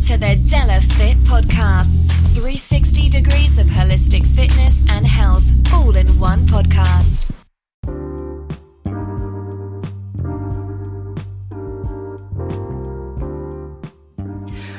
to the Della Fit Podcasts. 360 degrees of holistic fitness and health, all in one podcast.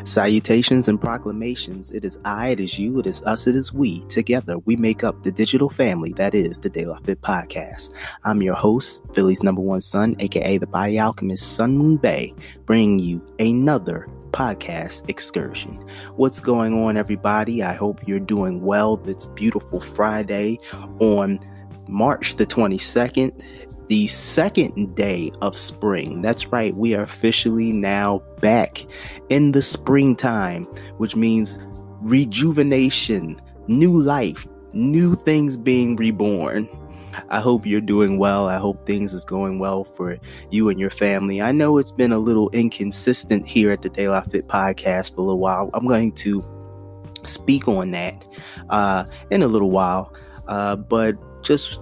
Salutations and proclamations. It is I, it is you, it is us, it is we. Together, we make up the digital family that is the De La Fit Podcast. I'm your host, Philly's number one son, aka the Body Alchemist, Sun Moon Bay, bringing you another podcast excursion. What's going on, everybody? I hope you're doing well this beautiful Friday on March the 22nd. The second day of spring. That's right. We are officially now back in the springtime, which means rejuvenation, new life, new things being reborn. I hope you're doing well. I hope things is going well for you and your family. I know it's been a little inconsistent here at the De La Fit Podcast for a little while. I'm going to speak on that in a little while, but just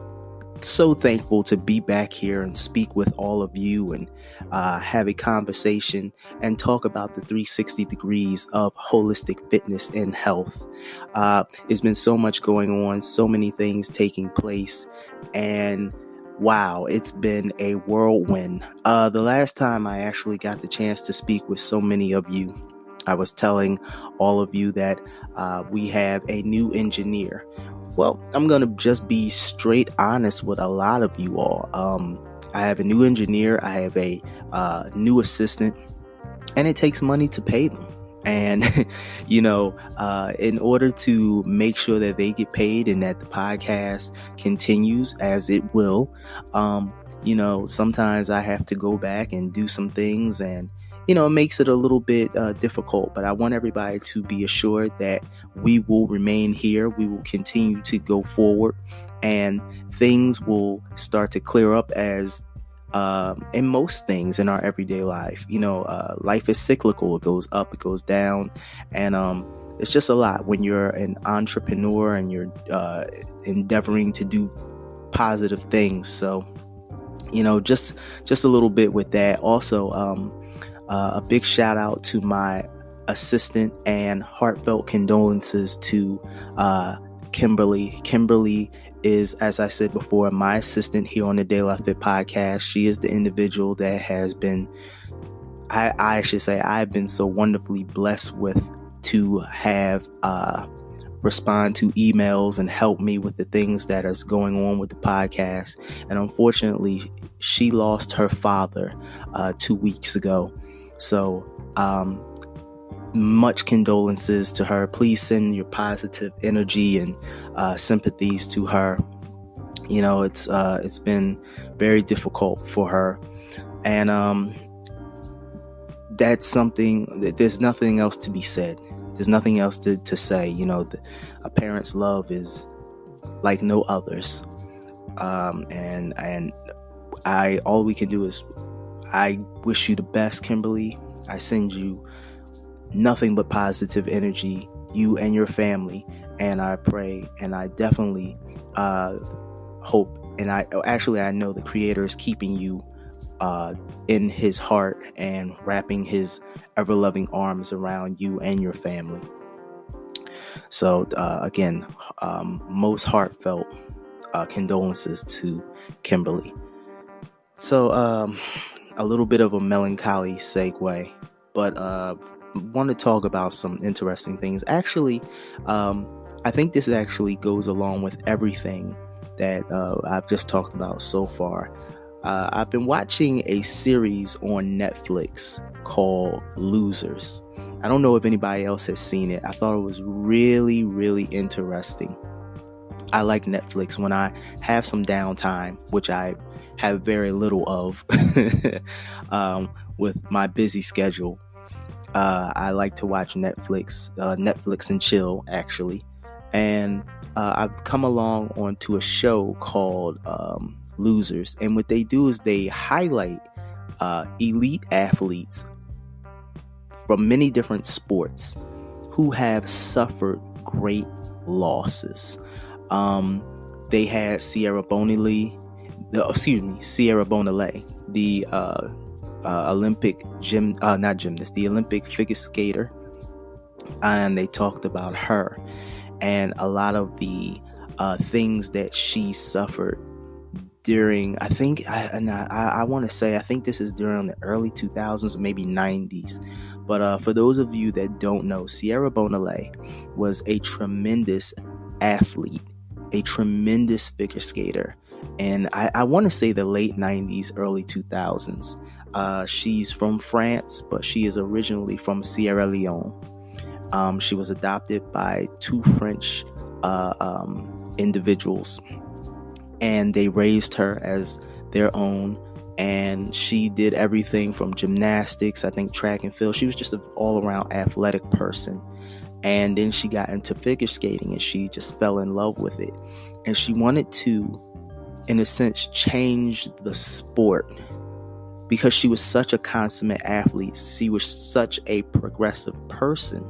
so thankful to be back here and speak with all of you and have a conversation and talk about the 360 degrees of holistic fitness and health. There's been so much going on, so many things taking place, and wow, it's been a whirlwind. The last time I actually got the chance to speak with so many of you, I was telling all of you that we have a new engineer. Well, I'm going to just be straight honest with a lot of you all. I have a new engineer. I have a new assistant, and it takes money to pay them. And, in order to make sure that they get paid and that the podcast continues as it will, sometimes I have to go back and do some things, and it makes it a little bit difficult, but I want everybody to be assured that we will remain here. We will continue to go forward, and things will start to clear up as in most things in our everyday life. Life is cyclical. It goes up, it goes down, and it's just a lot when you're an entrepreneur and you're endeavoring to do positive things. So, just a little bit with that. Also, a big shout out to my assistant and heartfelt condolences to Kimberly. Kimberly is, as I said before, my assistant here on the De La Fit Podcast. She is the individual that has been, I should say, I've been so wonderfully blessed with to have respond to emails and help me with the things that is going on with the podcast. And unfortunately, she lost her father 2 weeks ago. So, much condolences to her. Please send your positive energy and sympathies to her. It's been very difficult for her, and that's something that there's nothing else to be said. There's nothing else to say. A parent's love is like no others, and all we can do is I wish you the best, Kimberly. I send you nothing but positive energy, you and your family. And I pray, and I definitely hope, and I know the Creator is keeping you in His heart and wrapping His ever-loving arms around you and your family. So again, most heartfelt condolences to Kimberly. So a little bit of a melancholy segue, but want to talk about some interesting things. Actually, I think this actually goes along with everything that I've just talked about so far. I've been watching a series on Netflix called Losers. I don't know if anybody else has seen it. I thought it was really, really interesting. I like Netflix when I have some downtime, which I have very little of with my busy schedule. I like to watch Netflix and chill, actually. And I've come along onto a show called Losers. And what they do is they highlight elite athletes from many different sports who have suffered great losses. They had Sierra Bonelli, the Olympic the Olympic figure skater. and they talked about her and a lot of the things that she suffered during, I think this is during the early 2000s or maybe 90s. But for those of you that don't know, Sierra Bonalé was a tremendous athlete, a tremendous figure skater. And I want to say the late 90s, early 2000s. She's from France, but she is originally from Sierra Leone. She was adopted by two French individuals, and they raised her as their own. And she did everything from gymnastics, I think track and field. She was just an all-around athletic person. And then she got into figure skating, and she just fell in love with it. And she wanted to, in a sense, change the sport, because she was such a consummate athlete. She was such a progressive person.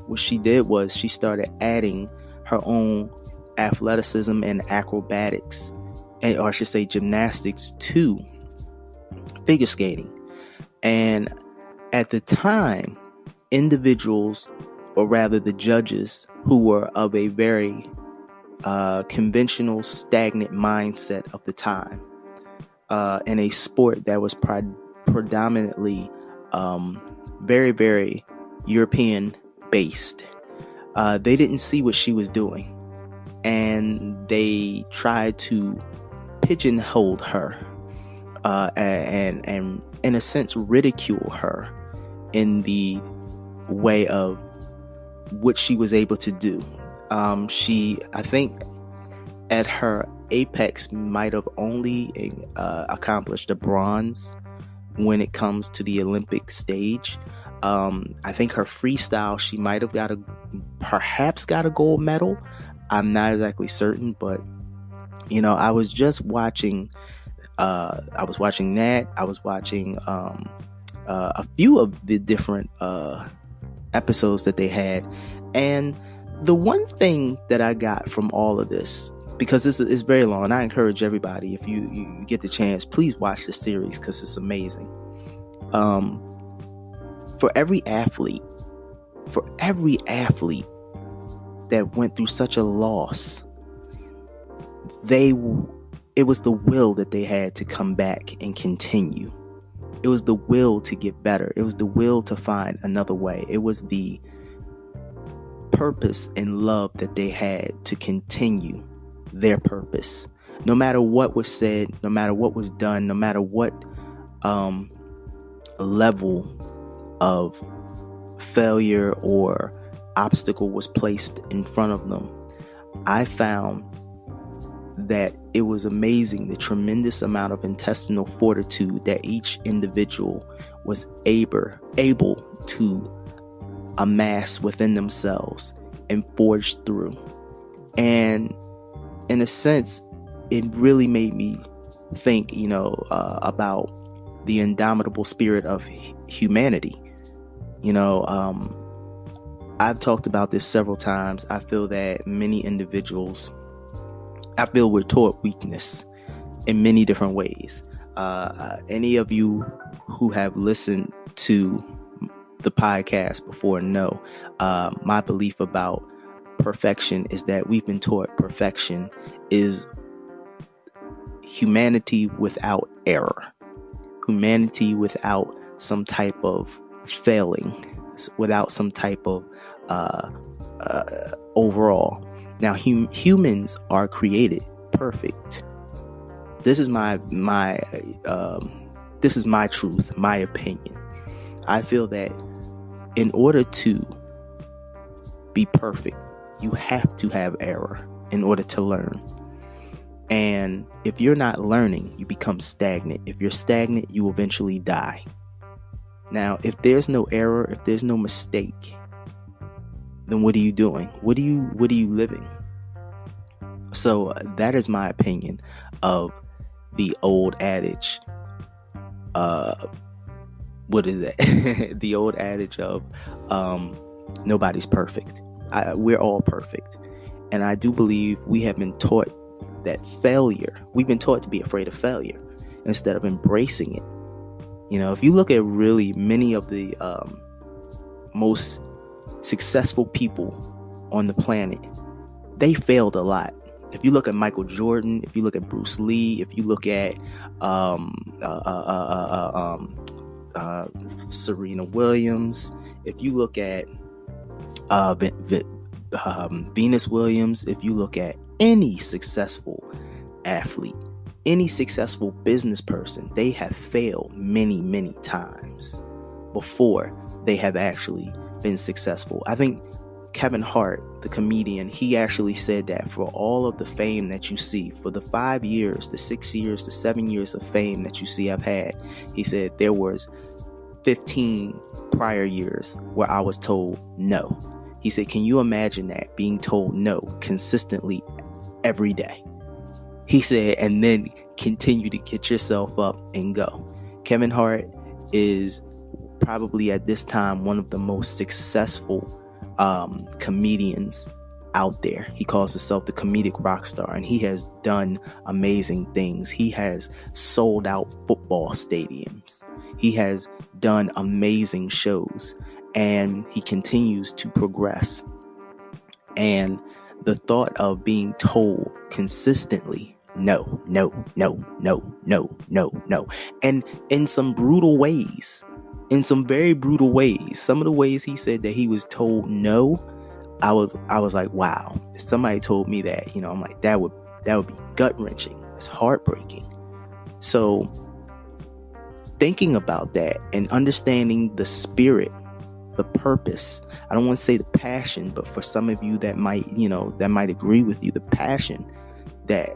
What she did was she started adding her own athleticism and acrobatics, or I should say gymnastics, to figure skating. And at the time, individuals, or rather the judges, who were of a very conventional, stagnant mindset of the time, in a sport that was predominantly very, very European based, they didn't see what she was doing, and they tried to pigeonhole her and in a sense ridicule her in the way of what she was able to do. She, I think, at her apex, might have only accomplished a bronze when it comes to the Olympic stage. I think her freestyle, she might have perhaps got a gold medal. I'm not exactly certain, but I was just watching. I was watching that. I was watching a few of the different episodes that they had, and the one thing that I got from all of this, because this is very long, and I encourage everybody, if you get the chance, please watch the series because it's amazing. For every athlete that went through such a loss, it was the will that they had to come back and continue. It was the will to get better. It was the will to find another way. It was the purpose and love that they had to continue their purpose. No matter what was said, no matter what was done, no matter what level of failure or obstacle was placed in front of them, I found that it was amazing, the tremendous amount of intestinal fortitude that each individual was able to amass within themselves and forge through. And in a sense, it really made me think, about the indomitable spirit of humanity. I've talked about this several times. I feel that many individuals, we're taught weakness in many different ways. Any of you who have listened to the podcast before know my belief about perfection is that we've been taught perfection is humanity without error, humanity without some type of failing, without some type of overall. Now, humans are created perfect. This is my truth, my opinion. I feel that in order to be perfect, you have to have error in order to learn. And if you're not learning, you become stagnant. If you're stagnant, you eventually die. Now, if there's no error, if there's no mistake, then what are you doing? What are you living? So that is my opinion of the old adage. What is that? The old adage of nobody's perfect. We're all perfect. And I do believe we have been taught that failure, we've been taught to be afraid of failure instead of embracing it. If you look at really many of the most successful people on the planet, they failed a lot. If you look at Michael Jordan, if you look at Bruce Lee, if you look at Serena Williams, if you look at Venus Williams, if you look at any successful athlete, any successful business person, they have failed many, many times before they have actually been successful. I think Kevin Hart, the comedian, he actually said that for all of the fame that you see, for the 5 years, the 6 years, the 7 years of fame that you see I've had, he said there was 15 prior years where I was told no. He said, can you imagine that, being told no consistently every day? He said, and then continue to get yourself up and go. Kevin Hart is probably at this time one of the most successful comedians out there. He calls himself the comedic rock star, and he has done amazing things. He has sold out football stadiums. He has done amazing shows, and he continues to progress. And the thought of being told consistently no, no, no, no, no, no, no, and in some brutal ways, in some very brutal ways, some of the ways he said that he was told no, I was like, wow. If somebody told me that, I'm like, that would be gut wrenching. It's heartbreaking. So thinking about that and understanding the spirit, the purpose, I don't want to say the passion, but for some of you that might agree with you, the passion that,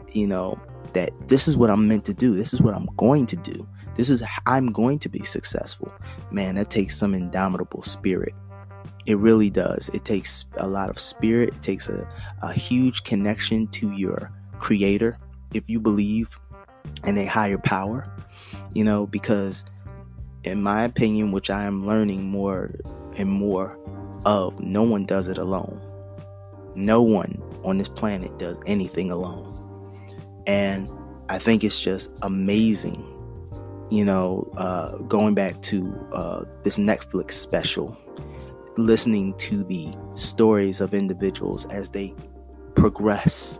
that this is what I'm meant to do. This is what I'm going to do. I'm going to be successful. Man, that takes some indomitable spirit. It really does. It takes a lot of spirit. It takes a huge connection to your creator. If you believe in a higher power, because in my opinion, which I am learning more and more of, no one does it alone. No one on this planet does anything alone. And I think it's just amazing, going back to this Netflix special, listening to the stories of individuals as they progress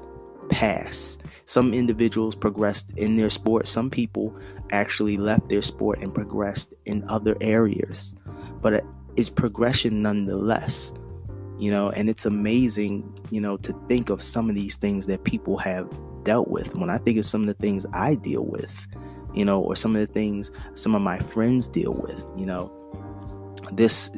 past. Some individuals progressed in their sport. Some people actually left their sport and progressed in other areas. But it's progression nonetheless, and it's amazing, to think of some of these things that people have dealt with. When I think of some of the things I deal with, or some of the things some of my friends deal with, this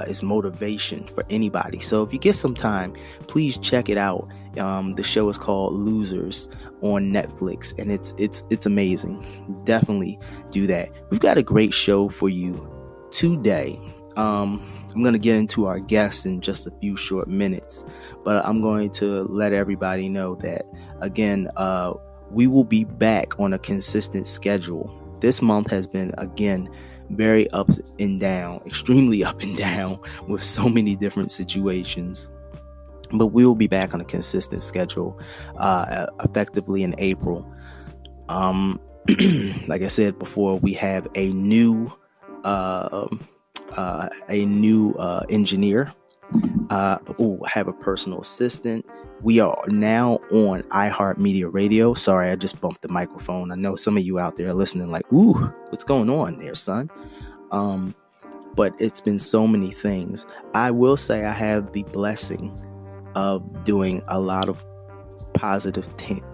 is motivation for anybody. So if you get some time, please check it out. The show is called Losers on Netflix, and it's amazing. Definitely do that. We've got a great show for you today. I'm going to get into our guests in just a few short minutes, but I'm going to let everybody know that, again, we will be back on a consistent schedule. This month has been, again, very up and down, extremely up and down with so many different situations. But we will be back on a consistent schedule, effectively in April. Like I said before, we have a new engineer. I have a personal assistant. We are now on iHeartMedia Radio. Sorry, I just bumped the microphone. I know some of you out there are listening like, ooh, what's going on there, son? But it's been so many things. I will say I have the blessing of doing a lot of positive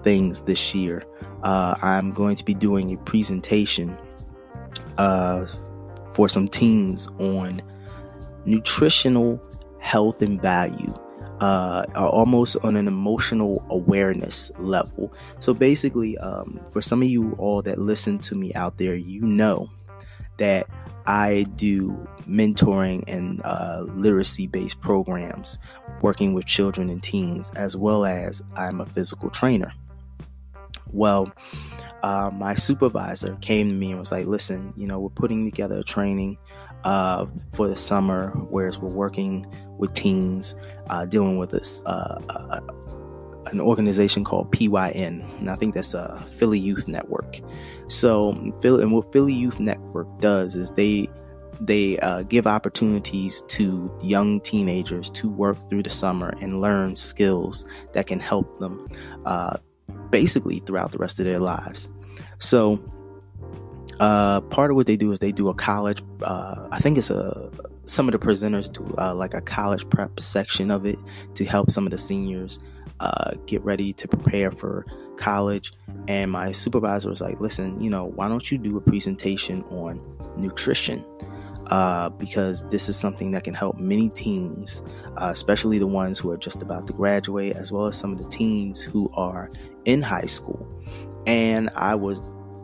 things this year. I'm going to be doing a presentation for some teens on nutritional health and value, almost on an emotional awareness level. So basically, for some of you all that listen to me out there, that I do mentoring and literacy-based programs working with children and teens, as well as I'm a physical trainer. Well, my supervisor came to me and was like, listen, we're putting together a training for the summer, whereas we're working with teens, dealing with this an organization called PYN, and I think that's a Philly Youth Network. So, what Philly Youth Network does is they They give opportunities to young teenagers to work through the summer and learn skills that can help them basically throughout the rest of their lives. So part of what they do is they do a college, I think it's some of the presenters do like a college prep section of it to help some of the seniors get ready to prepare for college. And my supervisor was like, listen, why don't you do a presentation on nutrition? Because this is something that can help many teens, especially the ones who are just about to graduate, as well as some of the teens who are in high school. And I was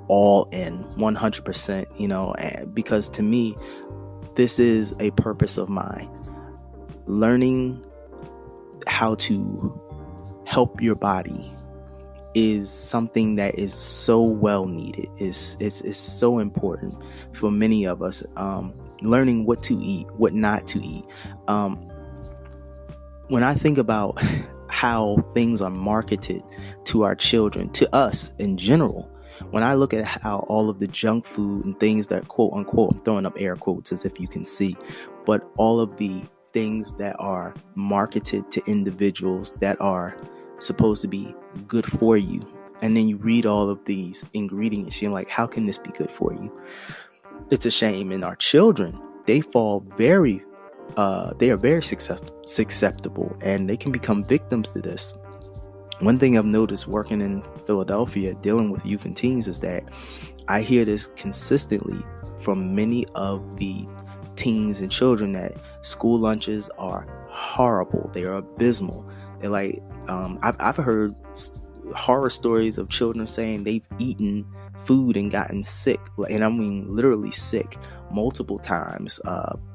all in 100%, because to me, this is a purpose of mine. Learning how to help your body is something that is so well needed. It's so important for many of us. Learning what to eat, what not to eat. When I think about how things are marketed to our children, to us in general, when I look at how all of the junk food and things that quote unquote, I'm throwing up air quotes as if you can see, but all of the things that are marketed to individuals that are supposed to be good for you. And then you read all of these ingredients, you're like, how can this be good for you? It's a shame. And our children, they are very susceptible, and they can become victims to this. One thing I've noticed working in Philadelphia, dealing with youth and teens, is that I hear this consistently from many of the teens and children that school lunches are horrible. They are abysmal. They're like, I've heard horror stories of children saying they've eaten food and gotten sick, and I mean literally sick multiple times.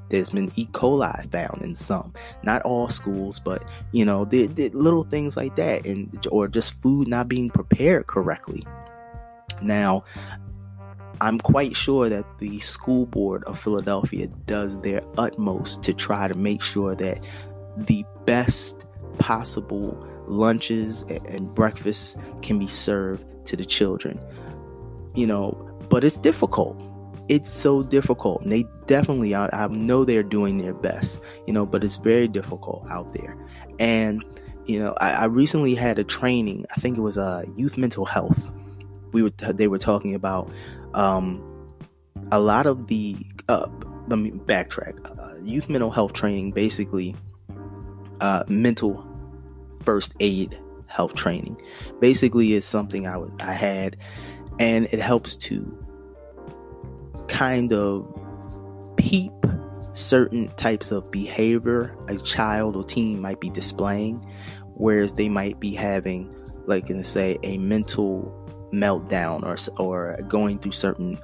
There's been E. coli found in some, not all schools, but the little things like that, or just food not being prepared correctly. Now, I'm quite sure that the school board of Philadelphia does their utmost to try to make sure that the best possible lunches and breakfasts can be served to the children. But it's difficult. It's so difficult. And they definitely, I know they're doing their best, but it's very difficult out there. And, I recently had a training. I think it was youth mental health. They were talking about a lot of the, let me backtrack. Youth mental health training, basically mental first aid health training, basically is something I had, and it helps to kind of peep certain types of behavior a child or teen might be displaying, whereas they might be having, like, say, a mental meltdown or going through certain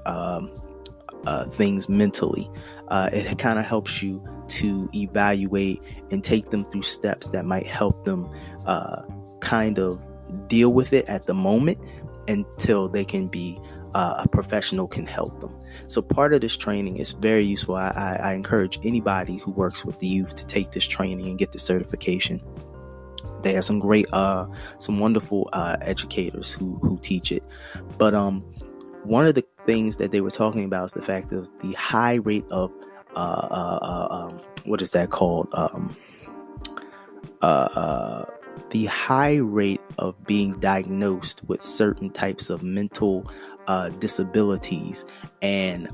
things mentally. It kind of helps you to evaluate and take them through steps that might help them kind of deal with it at the moment until they can be a professional can help them. So part of this training is very useful. I encourage anybody who works with the youth to take this training and get the certification. They have some great, some wonderful educators who teach it. But one of the things that they were talking about is the fact of the high rate of what is that called? The high rate of being diagnosed with certain types of mental disabilities and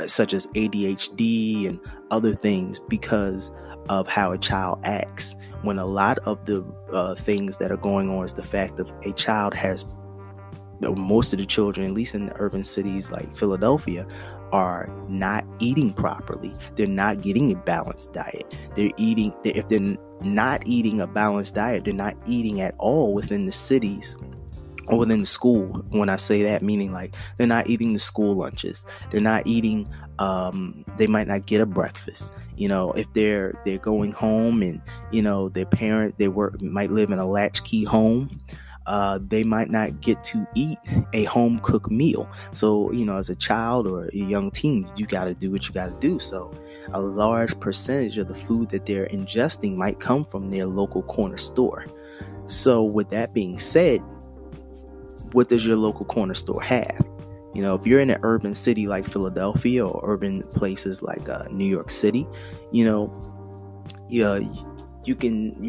such as ADHD and other things because of how a child acts, when a lot of the things that are going on is the fact of a child has, most of the children, at least in the urban cities like Philadelphia, are not eating properly. They're not getting a balanced diet. If they're not eating a balanced diet, they're not eating at all within the cities or within the school. When I say that, meaning like they're not eating the school lunches. They're not eating, they might not get a breakfast. If they're going home and, their parent, might live in a latchkey home, they might not get to eat a home cooked meal. So, as a child or a young teen, you got to do what you got to do. So a large percentage of the food that they're ingesting might come from their local corner store. So with that being said, what does your local corner store have? If you're in an urban city like Philadelphia or urban places like New York City, you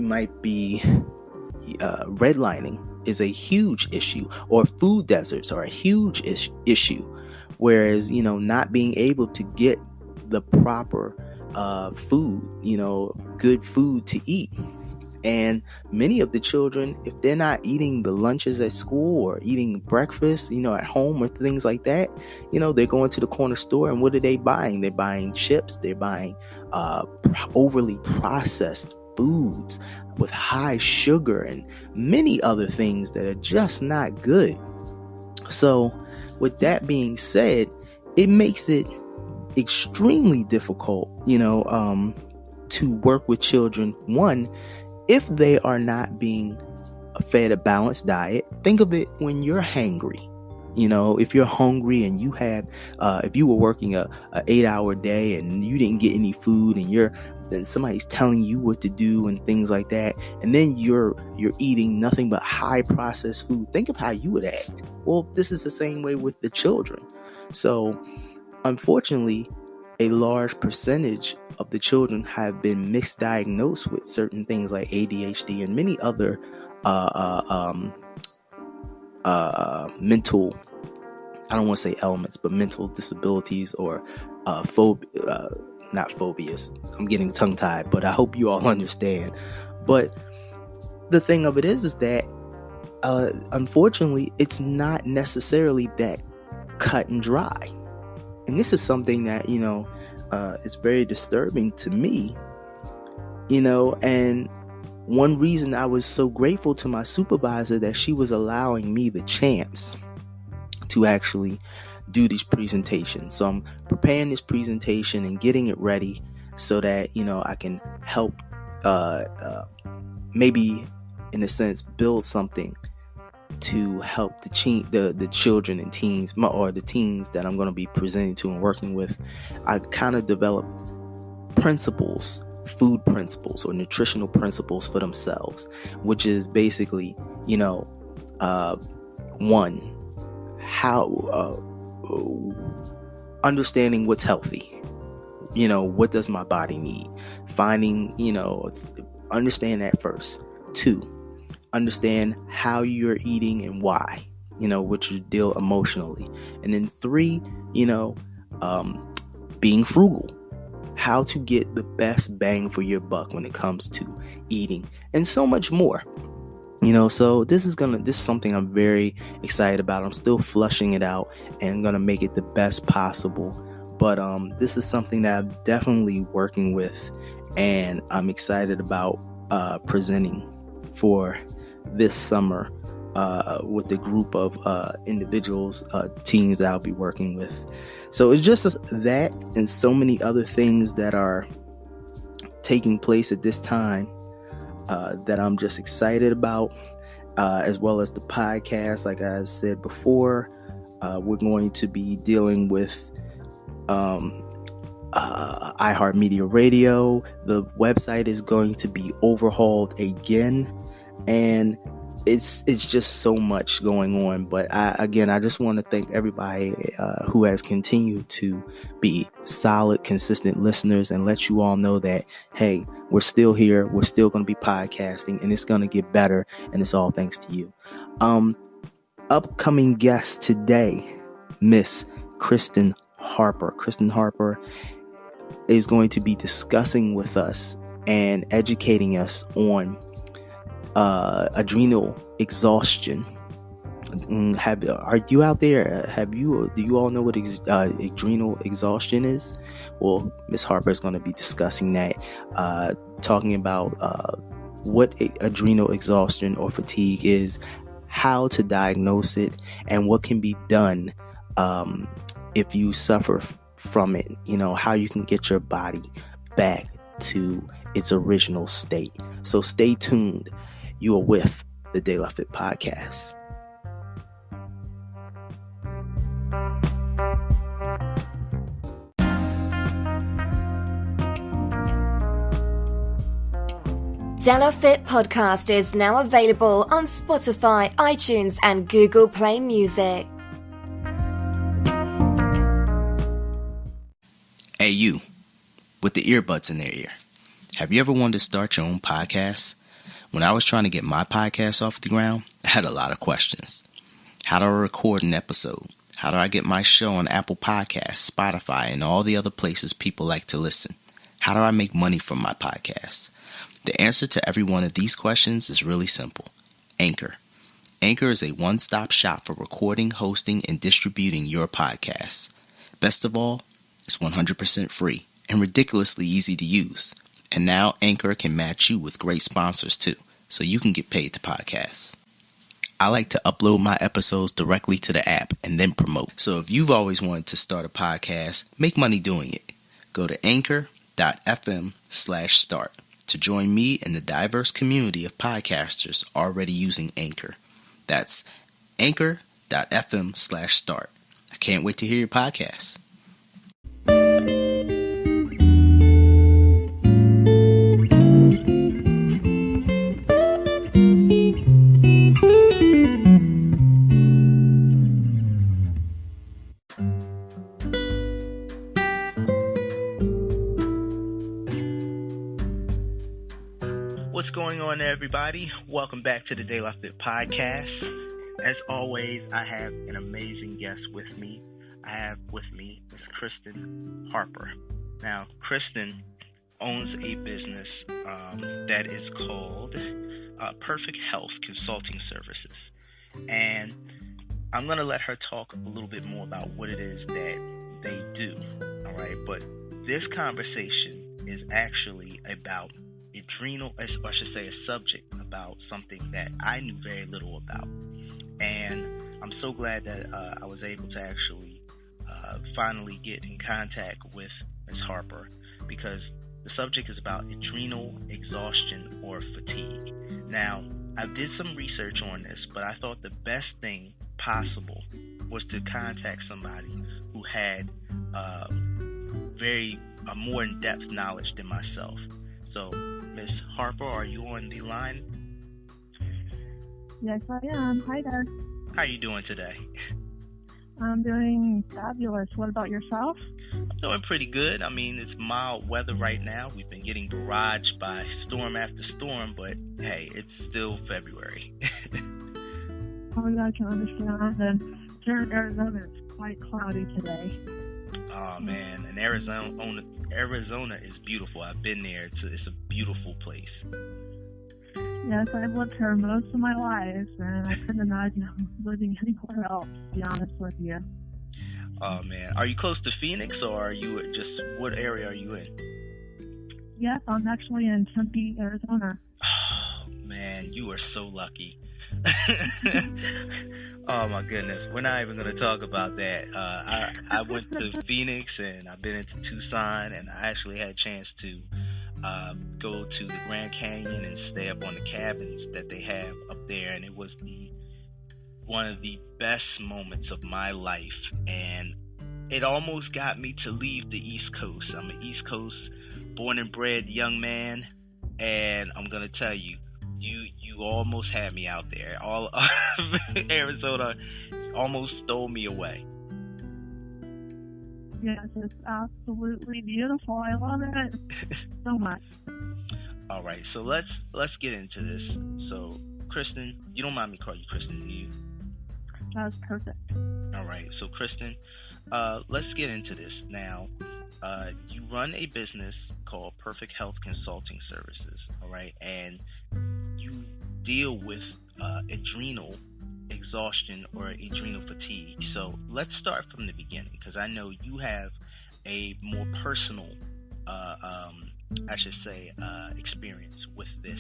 might be redlining is a huge issue, or food deserts are a huge issue. Whereas, not being able to get the proper food, good food to eat. And many of the children, if they're not eating the lunches at school or eating breakfast, at home or things like that, they're going to the corner store, and what are they buying? They're buying chips. They're buying overly processed foods with high sugar and many other things that are just not good. So with that being said, it makes it extremely difficult, to work with children. One, if they are not being fed a balanced diet. Think of it when you're hangry. If you're hungry and you have, if you were working a 8-hour day and you didn't get any food, and then somebody's telling you what to do and things like that, and then you're eating nothing but high processed food, think of how you would act. Well, this is the same way with the children. So unfortunately, a large percentage of the children have been misdiagnosed with certain things like ADHD and many other mental, I don't want to say elements, but mental disabilities or not phobias. I'm getting tongue tied, but I hope you all understand. But the thing of it is that unfortunately, it's not necessarily that cut and dry. And this is something that, it's very disturbing to me, and one reason I was so grateful to my supervisor that she was allowing me the chance to actually do these presentations. So I'm preparing this presentation and getting it ready so that, I can help, maybe in a sense, build something to help the children and teens, or the teens that I'm going to be presenting to and working with. I kind of develop principles, food principles or nutritional principles for themselves, which is basically, one, how understanding what's healthy. What does my body need? Finding, understand that first. 2, understand how you're eating and why, which you deal emotionally. And then 3, being frugal, how to get the best bang for your buck when it comes to eating, and so much more. So this is something I'm very excited about. I'm still flushing it out and gonna make it the best possible. But this is something that I'm definitely working with, and I'm excited about presenting for this summer with the group of individuals, teens that I'll be working with. So it's just that and so many other things that are taking place at this time that I'm just excited about, as well as the podcast. Like I've said before, we're going to be dealing with iHeartMedia Radio. The website is going to be overhauled again, and it's just so much going on. But I just want to thank everybody who has continued to be solid, consistent listeners, and let you all know that, hey, we're still here. We're still going to be podcasting, and it's going to get better, and it's all thanks to you. Upcoming guest today, Miss Kristen Harper. Kristen Harper is going to be discussing with us and educating us on adrenal exhaustion. Are you out there? Do you all know what adrenal exhaustion is? Well, Miss Harper is going to be discussing that, talking about what adrenal exhaustion or fatigue is, how to diagnose it, and what can be done if you suffer from it. How you can get your body back to its original state. So stay tuned. You are with the De La Fit Podcast. De La Fit Podcast is now available on Spotify, iTunes, and Google Play Music. you, with the earbuds in their ear. Have you ever wanted to start your own podcast? When I was trying to get my podcast off the ground, I had a lot of questions. How do I record an episode? How do I get my show on Apple Podcasts, Spotify, and all the other places people like to listen? How do I make money from my podcast? The answer to every one of these questions is really simple. Anchor. Anchor is a one-stop shop for recording, hosting, and distributing your podcasts. Best of all, it's 100% free and ridiculously easy to use. And now Anchor can match you with great sponsors too, so you can get paid to podcast. I like to upload my episodes directly to the app and then promote. So if you've always wanted to start a podcast, make money doing it. Go to anchor.fm/start to join me and the diverse community of podcasters already using Anchor. That's anchor.fm/start. I can't wait to hear your podcast. What's going on, everybody? Welcome back to the De La Fit Podcast. As always, I have an amazing guest with me. I have with me Ms. Kristen Harper. Now, Kristen owns a business that is called Perfect Health Consulting Services. And I'm going to let her talk a little bit more about what it is that they do. All right. But this conversation is actually about adrenal, or I should say a subject about something that I knew very little about. And I'm so glad that I was able to actually finally get in contact with Ms. Harper, because the subject is about adrenal exhaustion or fatigue. Now, I did some research on this, but I thought the best thing possible was to contact somebody who had a more in-depth knowledge than myself. So, Ms. Harper, are you on the line? Yes, I am. Hi there. How are you doing today? I'm doing fabulous. What about yourself? I'm doing pretty good. I mean, it's mild weather right now. We've been getting barraged by storm after storm, but hey, it's still February. Oh, I can understand. And here in Arizona, it's quite cloudy today. Oh man, and Arizona is beautiful. I've been there. It's a beautiful place. Yes, I've lived here most of my life, and I couldn't imagine living anywhere else, to be honest with you. Oh man, are you close to Phoenix, or are you what area are you in? Yes, I'm actually in Tempe, Arizona. Oh man, you are so lucky. Oh my goodness, we're not even going to talk about that. I went to Phoenix, and I've been into Tucson, and I actually had a chance to go to the Grand Canyon and stay up on the cabins that they have up there, and it was one of the best moments of my life, and it almost got me to leave the East Coast. I'm an East Coast born and bred young man, and I'm going to tell you, you almost had me out there. All Arizona almost stole me away. Yes, it's absolutely beautiful. I love it so much. All right, so let's get into this. So, Kristen, you don't mind me calling you Kristen, do you? That's perfect. All right, so Kristen, let's get into this now. You run a business called Perfect Health Consulting Services, all right, and you deal with adrenal exhaustion or adrenal fatigue. So let's start from the beginning, because I know you have a more personal, experience with this.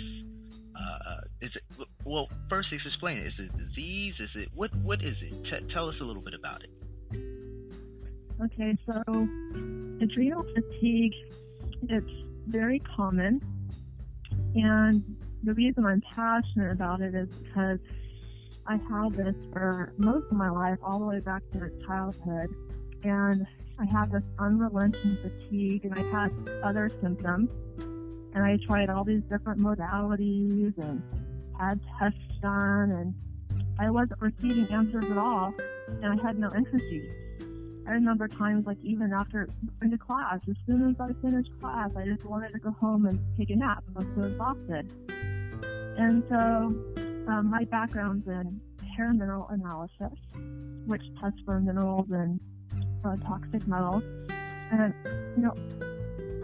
Is it? Well, first, explain it. Is it a disease? Is it what is it? Tell us a little bit about it. Okay, so adrenal fatigue, it's very common, and the reason I'm passionate about it is because I had this for most of my life, all the way back to childhood, and I had this unrelenting fatigue, and I had other symptoms, and I tried all these different modalities and had tests done, and I wasn't receiving answers at all, and I had no energy. I remember times like even after into class, as soon as I finished class, I just wanted to go home and take a nap. I was so exhausted. And so my background's in hair mineral analysis, which tests for minerals and toxic metals. And,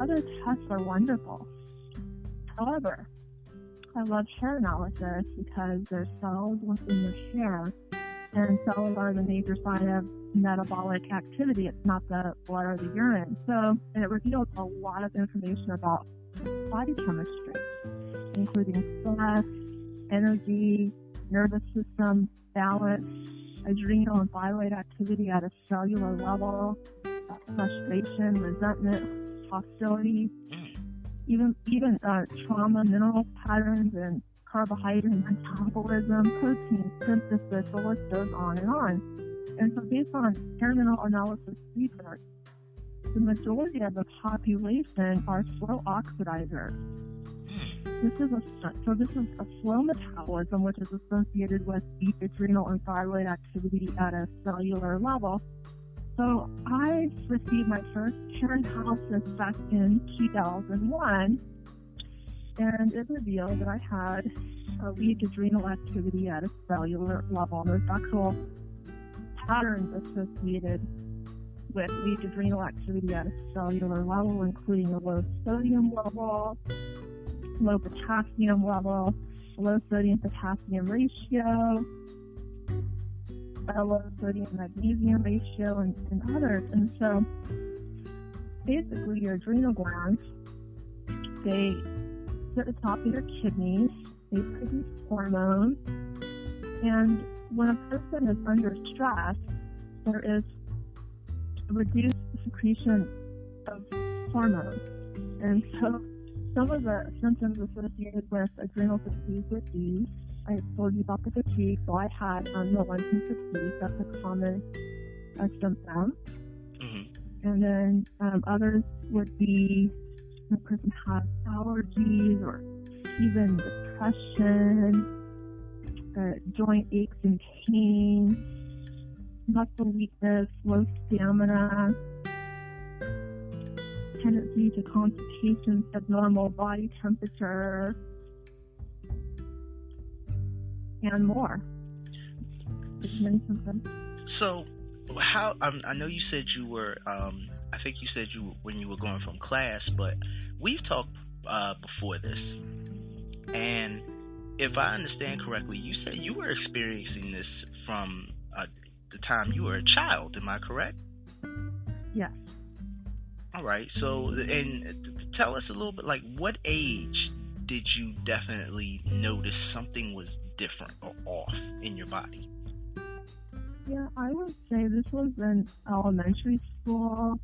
other tests are wonderful. However, I love hair analysis because there's cells within your hair, and cells are the major sign of metabolic activity. It's not the blood or the urine. So it reveals a lot of information about body chemistry, including stress, energy, nervous system, balance, adrenal and thyroid activity at a cellular level, frustration, resentment, hostility, even trauma, mineral patterns, and carbohydrate metabolism, protein synthesis, the list goes on and on. And so based on hair mineral analysis research, the majority of the population are slow oxidizers. This is a slow metabolism, which is associated with deep adrenal and thyroid activity at a cellular level. So I received my first hair analysis back in 2001, and it revealed that I had a weak adrenal activity at a cellular level. There's actual patterns associated with weak adrenal activity at a cellular level, including a low sodium level, low potassium level, low sodium potassium ratio, a low sodium magnesium ratio, and others. And so basically your adrenal glands, they sit at the top of your kidneys, they produce hormones, and when a person is under stress, there is reduced secretion of hormones. And so some of the symptoms associated with adrenal fatigue would be, I told you about the fatigue, so I had relenting fatigue. That's a common symptom. Mm-hmm. And then others would be the person has allergies or even depression, joint aches and pains, muscle weakness, low stamina, tendency to constipation, abnormal body temperature, and more. Many symptoms. So, how? I know you said you were. I think you said when you were going from class, but we've talked before this, and if I understand correctly, you said you were experiencing this from the time you were a child. Am I correct? Yes. All right. So, and tell us a little bit, like, what age did you definitely notice something was different or off in your body? Yeah, I would say this was in elementary school.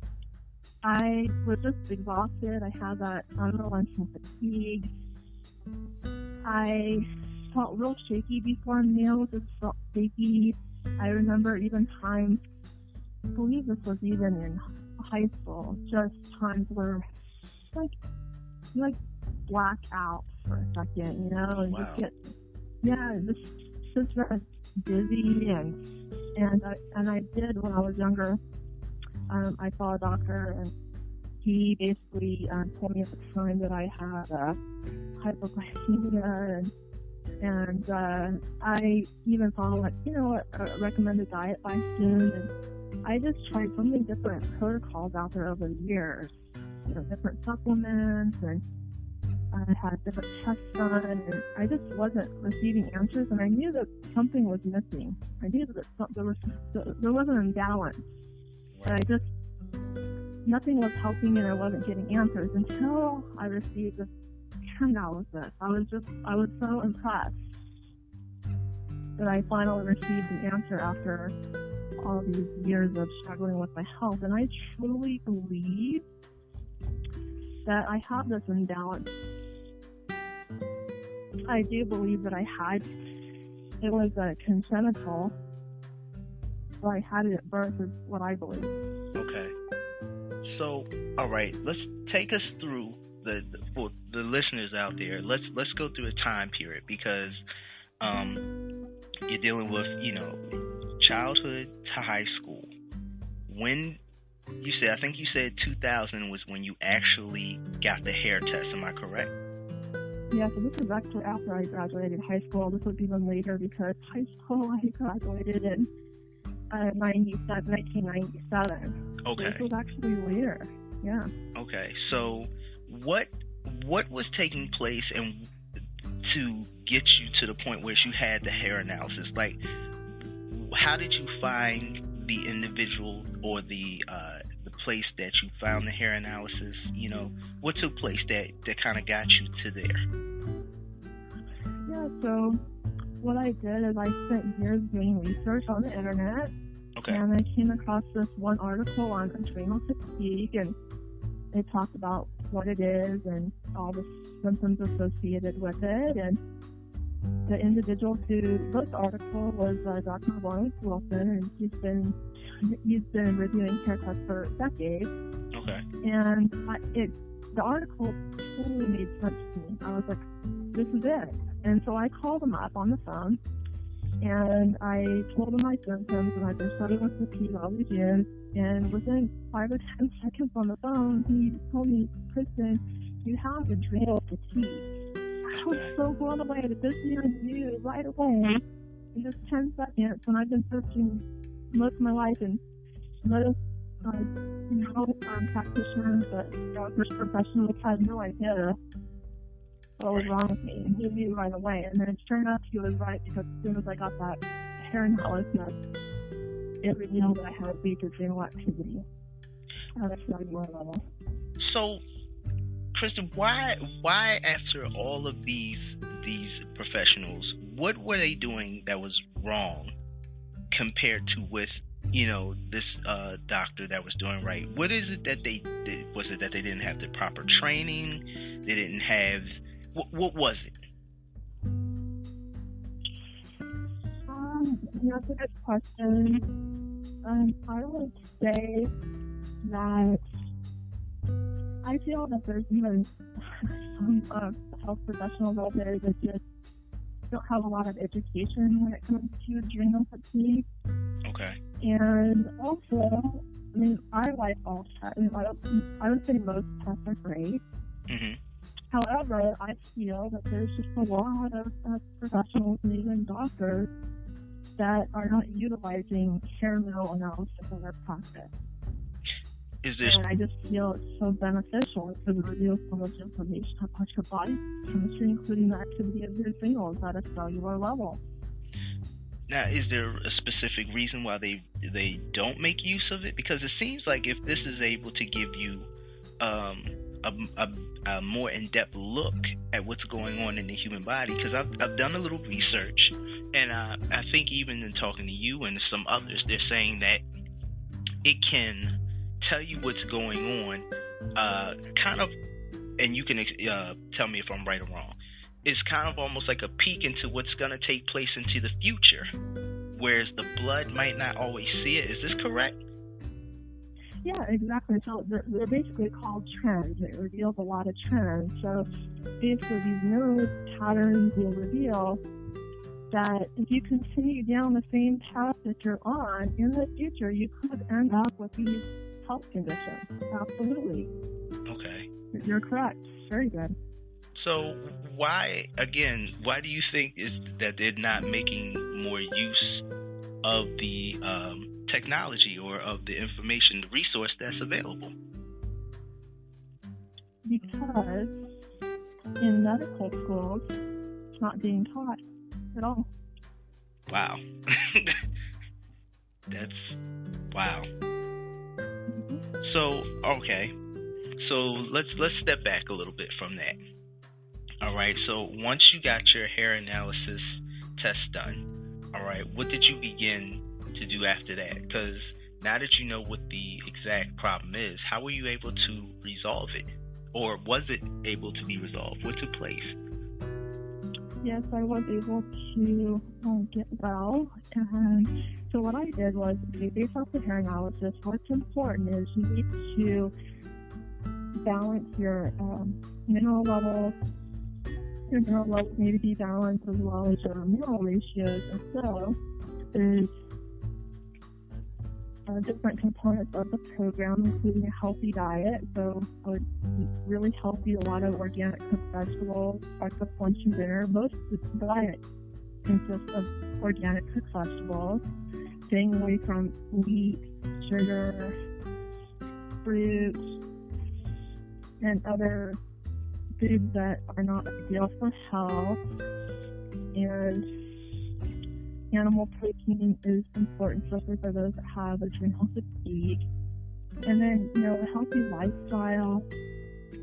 I was just exhausted. I had that unrelenting fatigue. I felt real shaky before meals. Just felt shaky. I remember even times, I believe this was even in high school, just times where like black out for a second, and wow. just get, just very dizzy, and I did when I was younger. I saw a doctor, and he basically told me at the time that I had hypoglycemia, and I even followed a recommended diet by students, and I just tried so many different protocols out there over the years, different supplements, and I had different tests done, and I just wasn't receiving answers, and I knew that something was missing. I knew that there was an imbalance, and nothing was helping, and I wasn't getting answers until I received this hair analysis. I was so impressed that I finally received an answer after all these years of struggling with my health, and I truly believe that I have this imbalance. I do believe that it was a congenital, or I had it at birth, is what I believe. Okay. So, all right, let's take us through for the listeners out there. Let's go through a time period, because you're dealing with childhood to high school. when I think you said 2000 was when you actually got the hair test. Am I correct? Yeah, so this was actually after I graduated high school. This was even later because high school I graduated in 1997. Okay. So this was actually later. Yeah. Okay. So what was taking place and to get you to the point where you had the hair analysis? Like, how did you find the individual or the place that you found the hair analysis? You know, what took place that kind of got you to there? Yeah, so what I did is I spent years doing research on the internet. Okay. And I came across this one article on adrenal fatigue, and it talked about what it is and all the symptoms associated with it. And the individual who wrote the article was Dr. Wilson, and he's been reviewing hair tests for decades. Okay. And the article totally made sense to me. I was like, this is it. And so I called him up on the phone, and I told him my symptoms, and I've been struggling with fatigue all these years. And within 5 or 10 seconds on the phone, he told me, Kristen, you have adrenal fatigue. I was so blown away that this man knew right away in just 10 seconds, when I've been searching most of my life and most practitioners, but doctors, professionals had no idea what was wrong with me, and he knew right away. And then it turned out he was right, because as soon as I got that hair analysis, it revealed that I had weak adrenal activity at a cellular level. So, Kristen, why after all of these professionals, what were they doing that was wrong compared to with, you know, this doctor that was doing right? What is it that they did? Was it that they didn't have the proper training? They didn't have... What was it? That's a good question. I would say that I feel that there's even some health professionals out there that just don't have a lot of education when it comes to adrenal fatigue. Okay. And also, I mean, I like all tests. I would say most tests are great. Mm-hmm. However, I feel that there's just a lot of professionals and even doctors that are not utilizing hair mineral analysis in their practice. And I just feel it's so beneficial because it reveals so much information about your body chemistry, including the activity of your adrenals at a cellular level. Now, is there a specific reason why they don't make use of it? Because it seems like if this is able to give you a more in-depth look at what's going on in the human body, because I've done a little research, and I think even in talking to you and some others, they're saying that it can tell you what's going on, kind of, and you can tell me if I'm right or wrong. It's kind of almost like a peek into what's going to take place into the future, whereas the blood might not always see it. Is this correct? Yeah, exactly. So they're basically called trends. It reveals a lot of trends. So basically these nerve patterns will reveal that if you continue down the same path that you're on, in the future you could end up with these health conditions. Absolutely. Okay. You're correct. Very good. So why do you think is that they're not making more use of the technology or of the information, the resource that's available? Because in medical schools, it's not being taught at all. Wow. That's wow. Mm-hmm. So, okay. So let's step back a little bit from that. All right. So once you got your hair analysis test done, all right, what did you begin to do after that? Because now that you know what the exact problem is, how were you able to resolve it? Or was it able to be resolved? What took place? Yes, I was able to get well. And so what I did was, based off the hair analysis, what's important is you need to balance your mineral levels. Your mineral levels need to be balanced as well as your mineral ratios. And so there's different components of the program, including a healthy diet. So I would eat really healthy, a lot of organic cooked vegetables, breakfast, lunch, and dinner. Most of the diet consists of organic cooked vegetables, staying away from wheat, sugar, fruit, and other foods that are not ideal for health. And animal protein is important, especially for those that have adrenal fatigue. And then, a healthy lifestyle,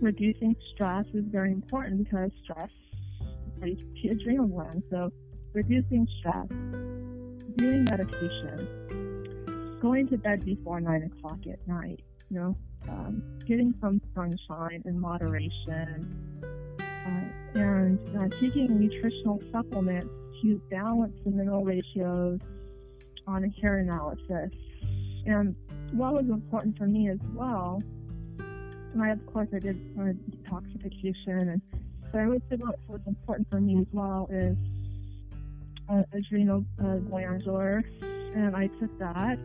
reducing stress is very important because stress leads to adrenal glands. So reducing stress, doing meditation, going to bed before 9 o'clock at night, getting some sunshine in moderation, and taking nutritional supplements to balance the mineral ratios on a hair analysis. And what was important for me as well, and I did detoxification, and so I would say what's important for me as well is adrenal glandular, and I took that,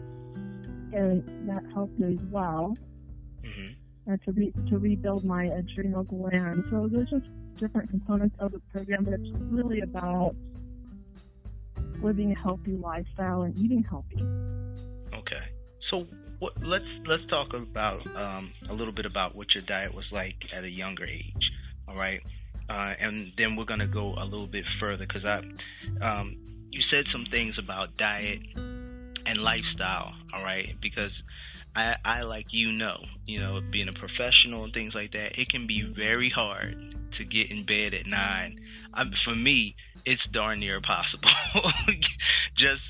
and that helped as well to rebuild my adrenal gland. So there's just different components of the program, but it's really about living a healthy lifestyle and eating healthy. Okay, so let's talk about a little bit about what your diet was like at a younger age. All right, and then we're gonna go a little bit further because you said some things about diet and lifestyle. All right, because I like being a professional and things like that, it can be very hard to get in bed at 9. For me, it's darn near impossible. just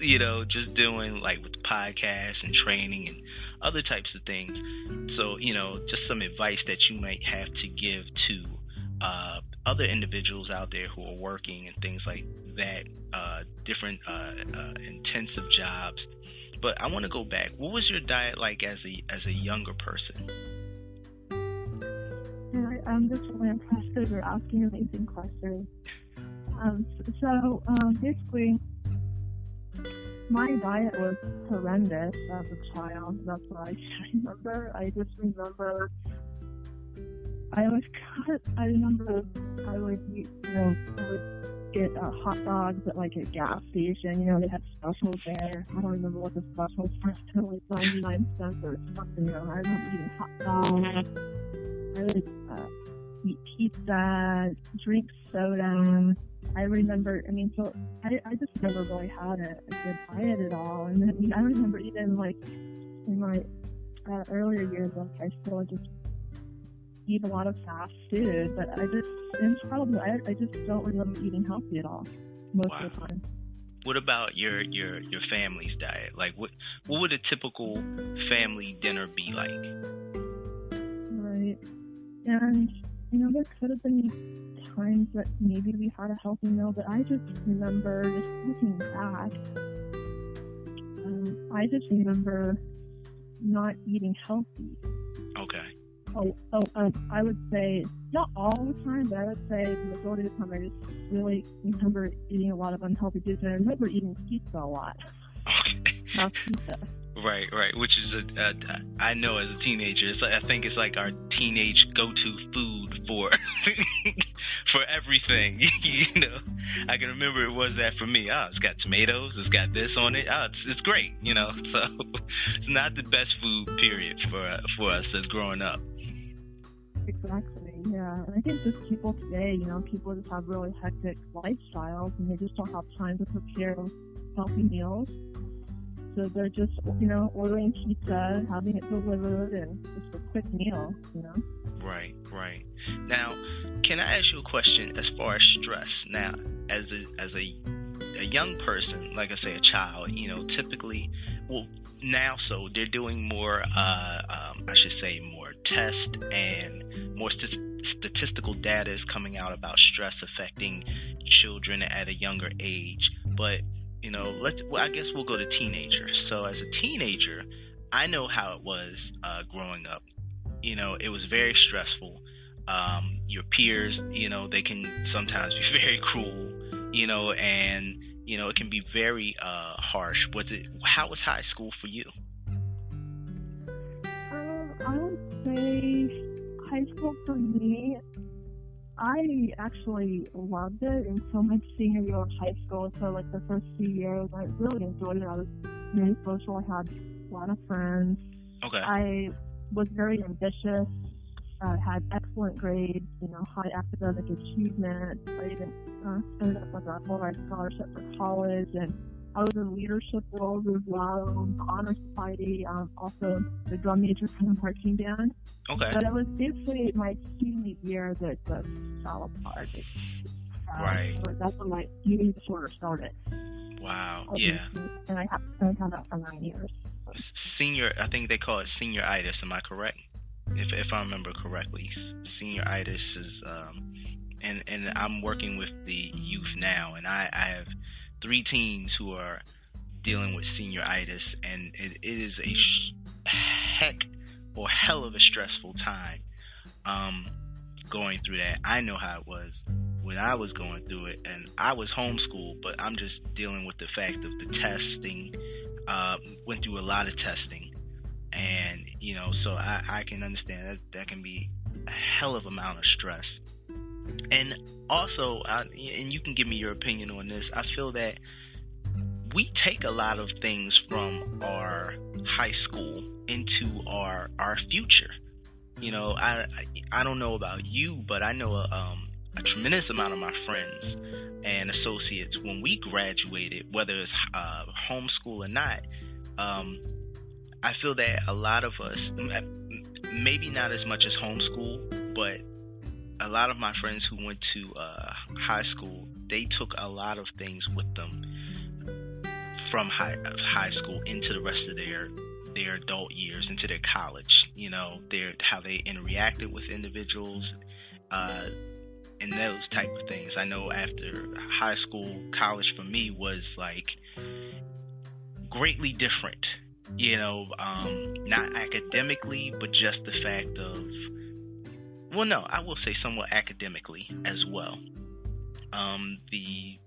doing like with the podcast and training and other types of things. So, just some advice that you might have to give to other individuals out there who are working and things like that, different intensive jobs. But I want to go back. What was your diet like as a younger person? I'm just really impressed because you're asking amazing questions. Basically, my diet was horrendous as a child. That's what I remember. I just remember I would get hot dogs at like a gas station. They had specials there. I don't remember what the specials were. Like 99 cents or something. I remember eating hot dogs. I would eat pizza, drink soda. I remember, I just never really had a good diet at all. And then I remember even like in my earlier years of high school, I just eat a lot of fast food. But I just don't remember eating healthy at all most of the time. What about your family's diet? Like what would a typical family dinner be like? Right. And, there could have been times that maybe we had a healthy meal, but I just remember, just looking back, I just remember not eating healthy. Okay. I would say, not all the time, but I would say the majority of the time I just really remember eating a lot of unhealthy foods, and I remember eating pizza a lot. Okay. Pizza. Right, which is I know as a teenager, I think it's like our teenage go-to food for for everything. I can remember it was that for me. It's got tomatoes, it's got this on it. It's great. So it's not the best food period for us as growing up. Exactly. Yeah, and I think just people today, people just have really hectic lifestyles, and they just don't have time to prepare healthy meals. So they're just, ordering pizza, having it delivered, and just a quick meal, Right. Now, can I ask you a question as far as stress? Now, as a young person, like I say, a child, typically, so they're doing more, more tests and more statistical data is coming out about stress affecting children at a younger age. But I guess we'll go to teenagers. So as a teenager, I know how it was growing up. It was very stressful. Your peers, they can sometimes be very cruel, and it can be very harsh. How was high school for you? high school for me, I actually loved it until my senior year of high school. So like the first 2 years, I really enjoyed it. I was very social. I had a lot of friends. Okay. I was very ambitious. Had excellent grades, high academic achievement. I even ended up with a full-ride scholarship for college, and I was in leadership roles as well, the honor society, also the drum major for the marching band. Okay. But it was basically my senior year that just fell apart. Right. So that's when my eating disorder started. Wow. Yeah. And I had that for 9 years. I think they call it senioritis. Am I correct? If I remember correctly, senioritis is, and I'm working with the youth now, and I have 3 teens who are dealing with senioritis, and it is a hell of a stressful time going through that. I know how it was when I was going through it, and I was homeschooled, but I'm just dealing with the fact of the testing. Went through a lot of testing, and so I can understand that can be a hell of amount of stress. And also, and you can give me your opinion on this, I feel that we take a lot of things from our high school into our future. I don't know about you, but I know a tremendous amount of my friends and associates, when we graduated, whether it's homeschool or not, I feel that a lot of us, maybe not as much as homeschool, but a lot of my friends who went to high school, they took a lot of things with them from high school into the rest of their adult years, into their college. How they interacted with individuals, and those type of things. I know after high school, college for me was like greatly different. Not academically, but just the fact of, well, no, I will say somewhat academically as well. The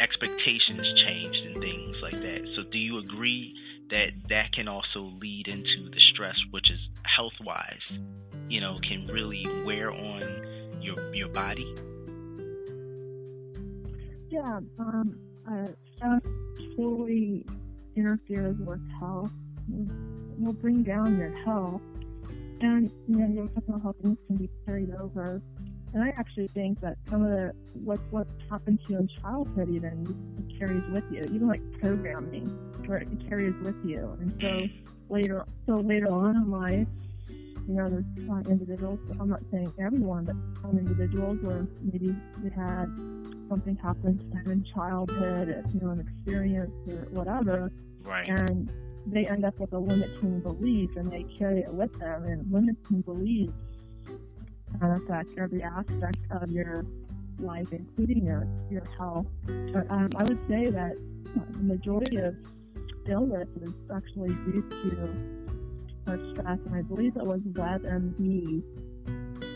expectations changed and things like that. So do you agree that can also lead into the stress, which is health-wise, can really wear on your body? Yeah, stress fully interferes with health. Will bring down your health, and your mental health things can be carried over. And I actually think that some of what happened to you in childhood even carries with you, even like programming, where it carries with you. And so later on in life, there's individuals. I'm not saying everyone, but some individuals where maybe they had something happen to them in childhood, an experience or whatever, right? And they end up with a limiting belief, and they carry it with them. And limiting beliefs can affect every aspect of your life, including your health. But I would say that the majority of illness is actually due to stress, and I believe it was WebMD.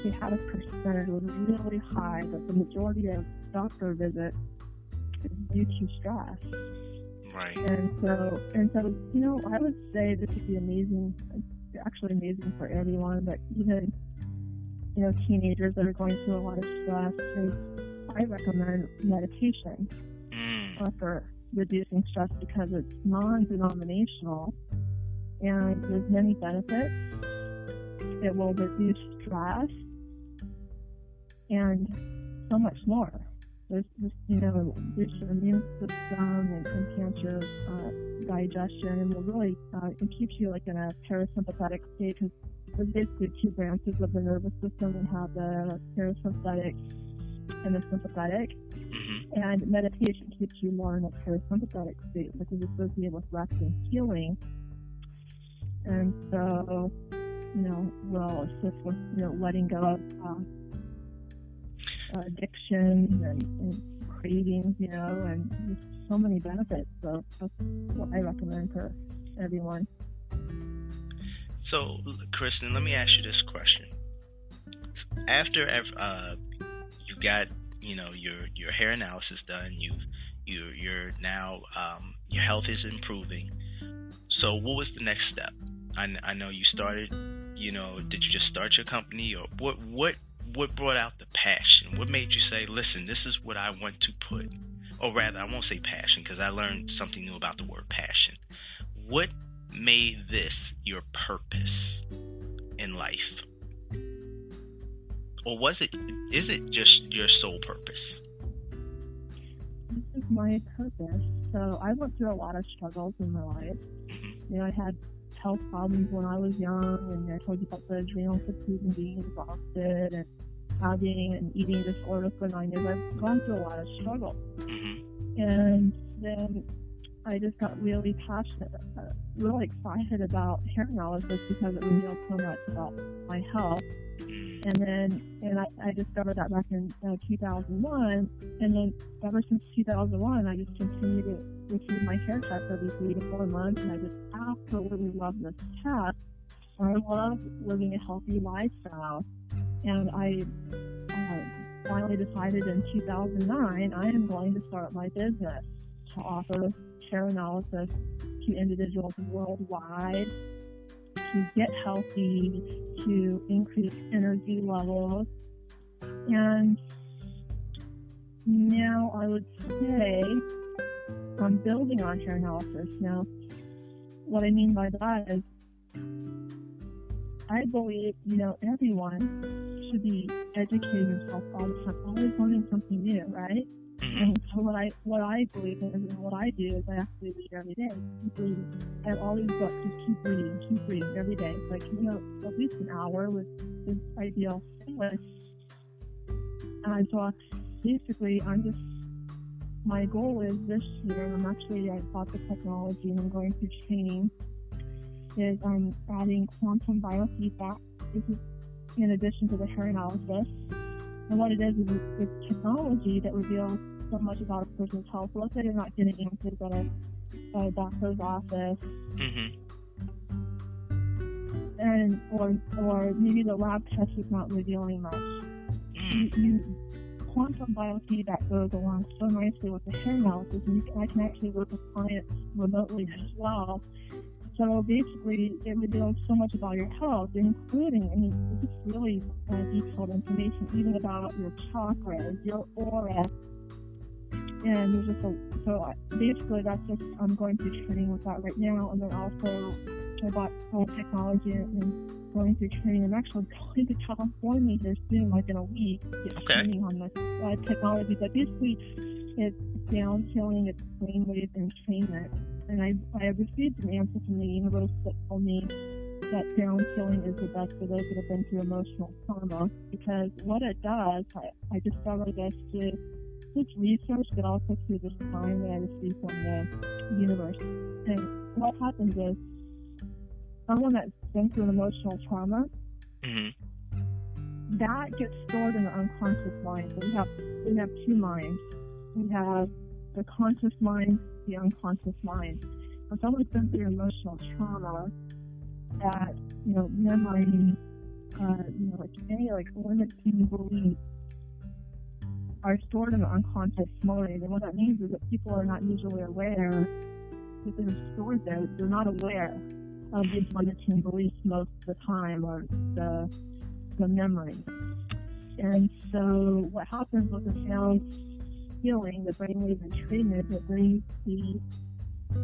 They had a percentage, it was really high, but the majority of doctor visits is due to stress. Right. And so, I would say this would be amazing, actually amazing for everyone, but even, teenagers that are going through a lot of stress, I recommend meditation for reducing stress because it's non-denominational and there's many benefits. It will reduce stress and so much more. There's boost your immune system and enhance your digestion, and will really it keeps you like in a parasympathetic state, because there's basically 2 branches of the nervous system. We have the parasympathetic and the sympathetic, and meditation keeps you more in a parasympathetic state, which is associated with rest and healing. And so, will assist with letting go of addiction and cravings, and there's so many benefits. So that's what I recommend for everyone. So, Kristen, let me ask you this question. After you got, your hair analysis done, you're now your health is improving. So, what was the next step? I know you started did you just start your company, or what brought out the passion? What made you say, listen, this is what I want to put, or rather, I won't say passion because I learned something new about the word passion. What made this your purpose in life? Or is it just your sole purpose? This is my purpose. So I went through a lot of struggles in my life. Mm-hmm. I had health problems when I was young, and I told you about the adrenal fatigue and being exhausted and having an eating disorder for 9 years. I've gone through a lot of struggle. Mm-hmm. And then I just got really passionate, really excited about hair analysis because it revealed so much about my health. And I discovered that back in 2001, and then ever since 2001, I just continued to receive my hair checks every 3 to 4 months, and I just absolutely love this test. I love living a healthy lifestyle, and I finally decided in 2009 I am going to start my business to offer hair analysis to individuals worldwide, to get healthy, to increase energy levels. And now I would say I'm building on hair analysis. Now, what I mean by that is I believe, everyone should be educating themselves all the time, always learning something new, right? And so what I believe in and what I do is I actually read every day. Keep reading. I have all these books, just keep reading every day. Like, at least an hour was ideal. Anyway, and so basically my goal is this year, I bought the technology and I'm going through training, is I'm adding quantum biofeedback. This is in addition to the hair analysis. And what it is it's technology that reveals so much about a person's health. So let's say you're not getting answers at a doctor's office, and or maybe the lab test is not revealing much. Quantum biofeedback goes along so nicely with the hair analysis, and I can actually work with clients remotely as well. So basically, it reveals so much about your health, including, it's really detailed information, even about your chakras, your aura. And there's so basically that's just, I'm going through training with that right now. And then also, I bought technology and going through training. I'm actually going to California here soon, like in a week, get training on this technology. But basically, it's downskilling, it's brainwave entrainment. And I have received an answer from the universe that told me that downskilling is the best for those that have been through emotional trauma, because what it does, I discovered this through this research, but also through this time that I received from the universe. And what happens is, someone that's been through an emotional trauma, that gets stored in the unconscious mind. So we have two minds. We have the conscious mind, the unconscious mind. When someone's been through emotional trauma, that, memory, like any limiting beliefs are stored in the unconscious mind. And what that means is that people are not usually aware that they're stored there. They're not aware of these limiting beliefs most of the time, or the memory. And so what happens with the sound healing, the brainwave entrainment, it brings the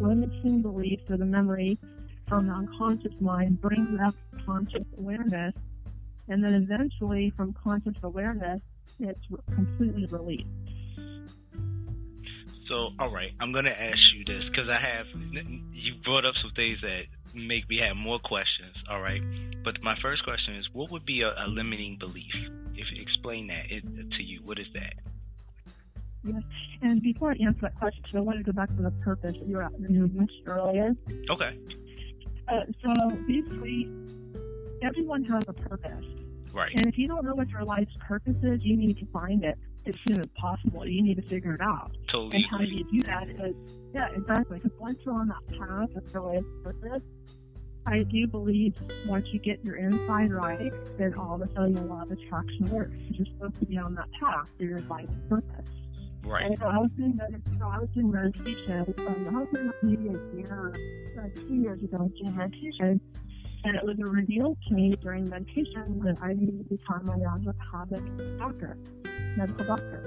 limiting beliefs or the memory from the unconscious mind, brings up conscious awareness, and then eventually from conscious awareness, it's completely released. So, all right, I'm going to ask you this, because you brought up some things that make me have more questions, all right? But my first question is, what would be a limiting belief? If you explain that to you, what is that? Yes, and before I answer that question, I want to go back to the purpose that you mentioned earlier. Okay. So basically, everyone has a purpose. Right. And if you don't know what your life's purpose is, you need to find it as soon as possible. You need to figure it out. Totally. And how do you do that is, exactly. Because once you're on that path of your life's purpose, I do believe once you get your inside right, then all of a sudden the law of attraction works. You're supposed to be on that path for your life's purpose. Right. And so I was doing meditation. I was doing maybe a year, 2 years ago, doing meditation. And it was revealed to me during meditation that I needed to become a naturopathic doctor, medical doctor.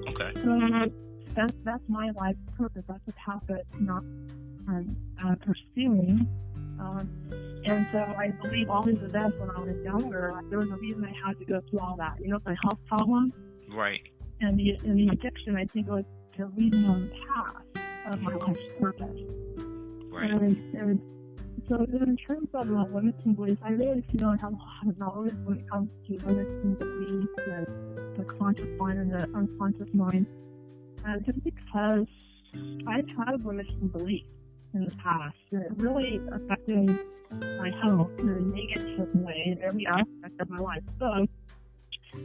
Okay. So that's my life purpose. That's the path that I'm pursuing. And so I believe all these events when I was younger, there was a reason I had to go through all that. You know, my health problem. Right. And the addiction, I think, was to leading on the path of my life's purpose. Right. And so in terms of limiting beliefs, I really feel I have a lot of knowledge when it comes to limiting beliefs and the conscious mind and the unconscious mind. Just because I've had limiting beliefs in the past, and it really affected my health in a negative way in every aspect of my life. So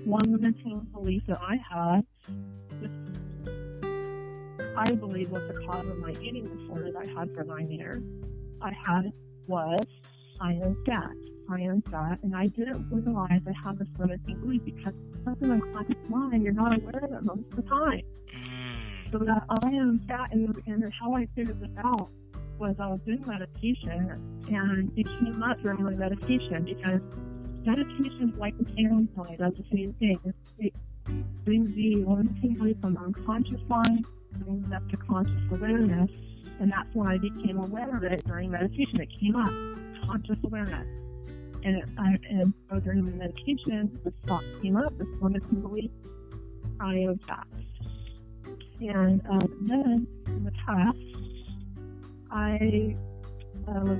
one limiting belief that I had, I believe was the cause of my eating disorder that I had for 9 years. Was I am fat, and I didn't realize I had this limiting belief because that's an unconscious mind. You're not aware of it most of the time. So that I am fat, and how I figured this out was I was doing meditation, and it came up during my meditation because meditation is like the sailing plane, does the same thing. It brings the limiting belief from the unconscious mind, brings it up to conscious awareness. And that's when I became aware of it during meditation. It came up, conscious awareness. And so during the meditation, this thought came up, this limiting belief, I am fat. And then, in the past, I was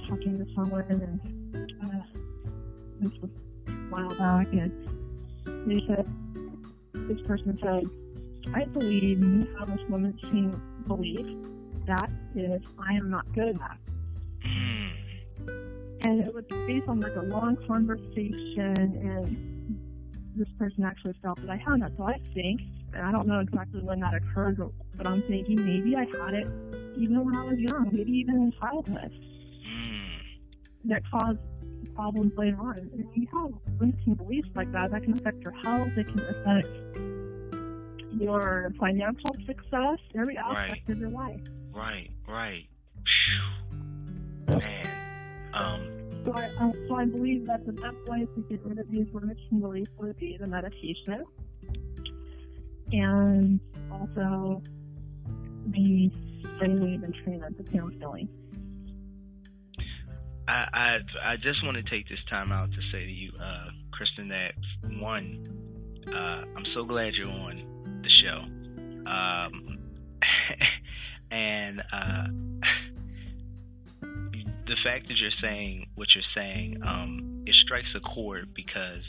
talking to someone, and this was a while back, and this person said, I believe you have this limiting belief that is I am not good at. And it was based on like a long conversation, and this person actually felt that I had that. So I think, and I don't know exactly when that occurred, but I'm thinking maybe I had it even when I was young, maybe even in childhood, that caused problems later on. And when you have limiting beliefs like that, that can affect your health, it can affect your financial success, every aspect of your life. Right. Man. So I believe that the best way to get rid of these limiting beliefs would be the meditation, and also the brainwave and treatment, the counseling. I just want to take this time out to say to you, Kristen, that one, I'm so glad you're on the show. And the fact that you're saying what you're saying, it strikes a chord, because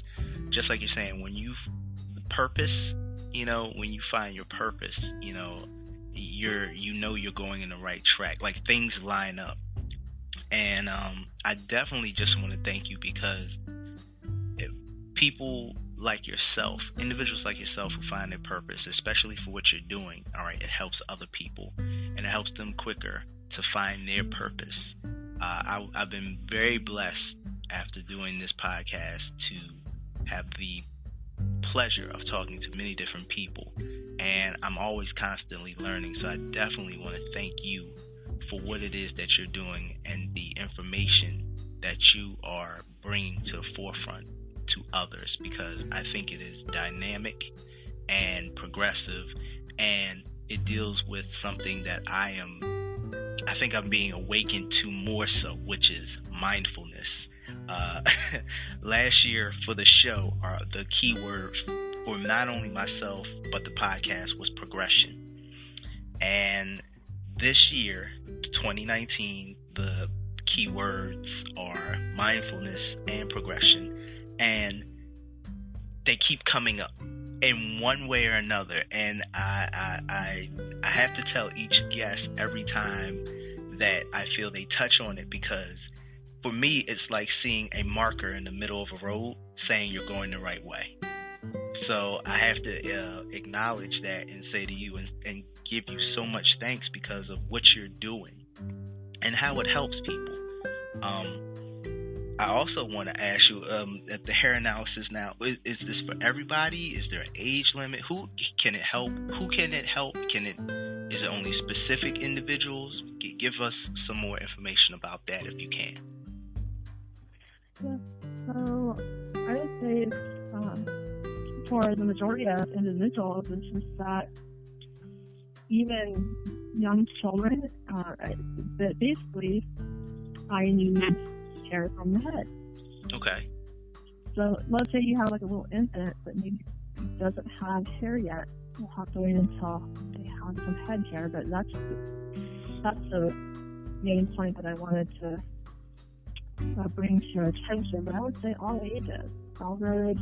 just like you're saying, when you purpose, when you find your purpose, you're going in the right track, like things line up. And I definitely just want to thank you, because people like yourself, individuals like yourself who find their purpose, especially for what you're doing, all right, it helps other people, and it helps them quicker to find their purpose. I've been very blessed after doing this podcast to have the pleasure of talking to many different people, and I'm always constantly learning. So I definitely want to thank you for what it is that you're doing and the information that you are bringing to the forefront to others, because I think it is dynamic and progressive, and it deals with something that I think I'm being awakened to more so, which is mindfulness. Last year for the show, the key word for not only myself but the podcast was progression. And this year, 2019, the key words are mindfulness and progression, and they keep coming up in one way or another. And I have to tell each guest every time that I feel they touch on it, because for me, it's like seeing a marker in the middle of a road saying you're going the right way. So I have to acknowledge that and say to you and give you so much thanks because of what you're doing and how it helps people. I also want to ask you, at the hair analysis now, is this for everybody? Is there an age limit? Who can it help? Who can it help? Is it only specific individuals? Give us some more information about that if you can. Yeah. So I would say for the majority of individuals, it's just that even young children, that basically I need hair from the head. Okay. So let's say you have like a little infant that maybe doesn't have hair yet. We'll have to wait until they have some head hair, but that's the main point that I wanted to bring to your attention. But I would say all ages, elders,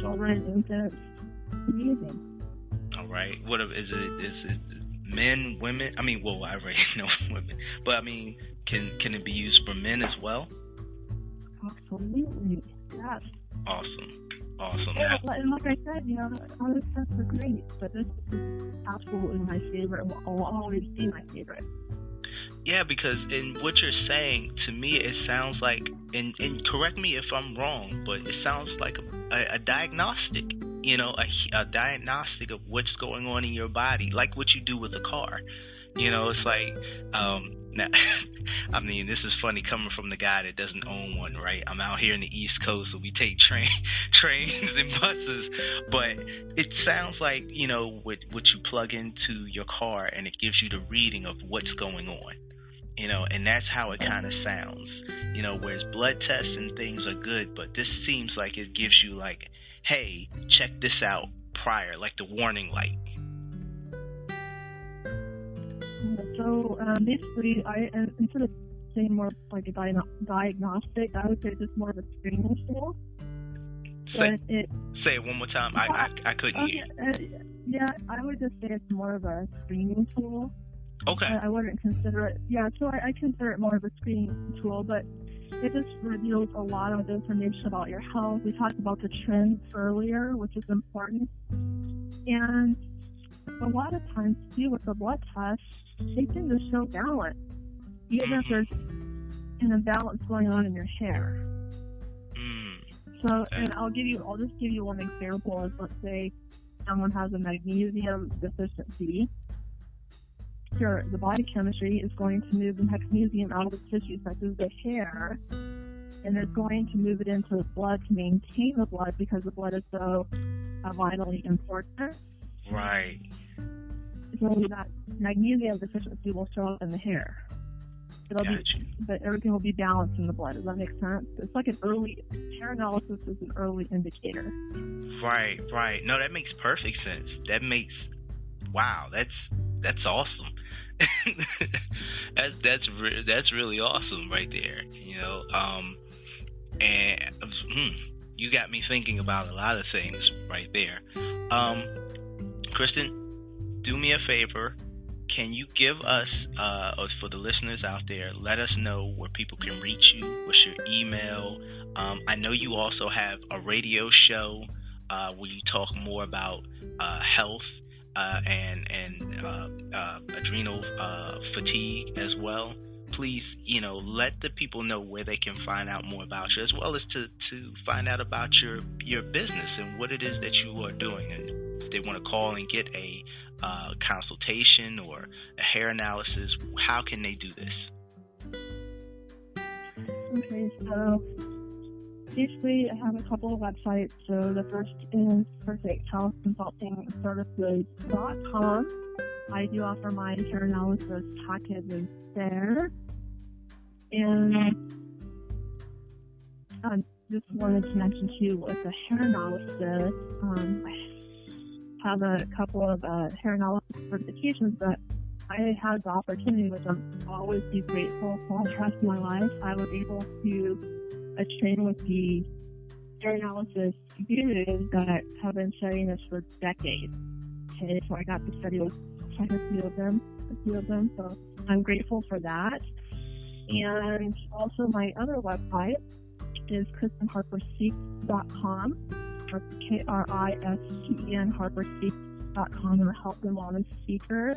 children, infants, amazing. All right. What is it men, women? I mean, well, I already know women, but I mean, can it be used for men as well? Absolutely, yes. Awesome. And like I said, other tests are great, but this is absolutely my favorite and will always be my favorite. Yeah, because in what you're saying, to me, it sounds like, and correct me if I'm wrong, but it sounds like a diagnostic, a diagnostic of what's going on in your body, like what you do with a car. It's like, now, I mean, this is funny coming from the guy that doesn't own one, right? I'm out here in the East Coast, so we take trains and buses, but it sounds like, what you plug into your car and it gives you the reading of what's going on, and that's how it kind of sounds, whereas blood tests and things are good, but this seems like it gives you like, hey, check this out prior, like the warning light. So basically, instead of saying more like a diagnostic, I would say it's more of a screening tool. Say it one more time. I couldn't hear. Yeah, I would just say it's more of a screening tool. Okay. I wouldn't consider it. Yeah, so I consider it more of a screening tool, but it just reveals a lot of information about your health. We talked about the trends earlier, which is important, and a lot of times, too, with the blood test, they tend to show balance, even if there's an imbalance going on in your hair. So, and I'll just give you one example. Is let's say someone has a magnesium deficiency. The body chemistry is going to move the magnesium out of the tissues, such as the hair, and it's going to move it into the blood to maintain the blood because the blood is so vitally important. Right. So that magnesium deficiency will show up in the hair. But everything will be balanced in the blood. Does that make sense? It's like hair analysis is an early indicator. Right. No, that makes perfect sense. Wow, that's awesome. that's really awesome right there. And you got me thinking about a lot of things right there. Kristen, do me a favor. Can you give us, or for the listeners out there, let us know where people can reach you? What's your email? I know you also have a radio show where you talk more about health and adrenal fatigue as well. Please, let the people know where they can find out more about you, as well as to find out about your business and what it is that you are doing. And if they want to call and get a consultation or a hair analysis, how can they do this? Okay, so basically I have a couple of websites. So the first is Perfect Health Consulting Services.com. I do offer my hair analysis packages there. And I just wanted to mention too, with the hair analysis, I have a couple of hair analysis certifications that I had the opportunity, which I'm always be grateful for the rest of my life. I was able to train with the hair analysis gurus that have been studying this for decades. Okay, so I got to study with quite a few of them, so I'm grateful for that. And also my other website is KristenHarperSpeaks.com. That's KRISTEN HarperSpeaks.com. I'm a health and wellness speaker.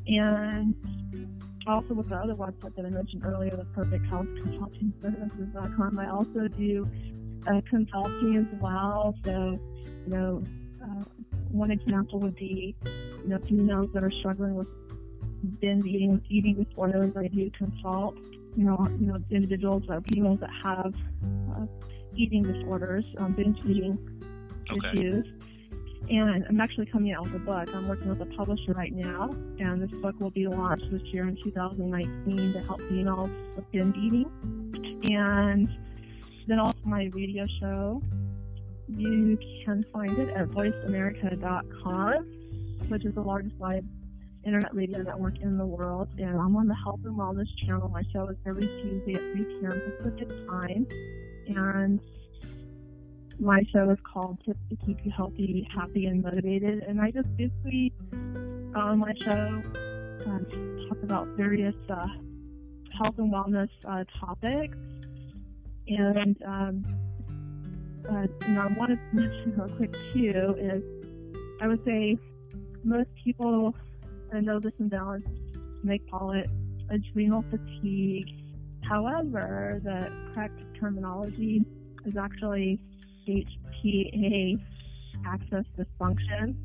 And also with the other website that I mentioned earlier, the Perfect Health Consulting Services.com, I also do consulting as well. So, one example would be, females that are struggling with binge eating disorders. I do consult individuals or people that have eating disorders, binge eating issues. And I'm actually coming out with a book. I'm working with a publisher right now, and this book will be launched this year in 2019 to help females with binge eating. And then also my radio show, you can find it at voiceamerica.com, which is the largest live internet radio network in the world. And I'm on the Health and Wellness channel. My show is every Tuesday at 3 p.m. Pacific time. And my show is called Tips to Keep You Healthy, Happy, and Motivated. And I just basically, on my show, talk about various health and wellness topics. And I wanted to mention real quick, too, is I would say most people know this imbalance, and they call it adrenal fatigue. However, the correct terminology is actually HPA, axis dysfunction,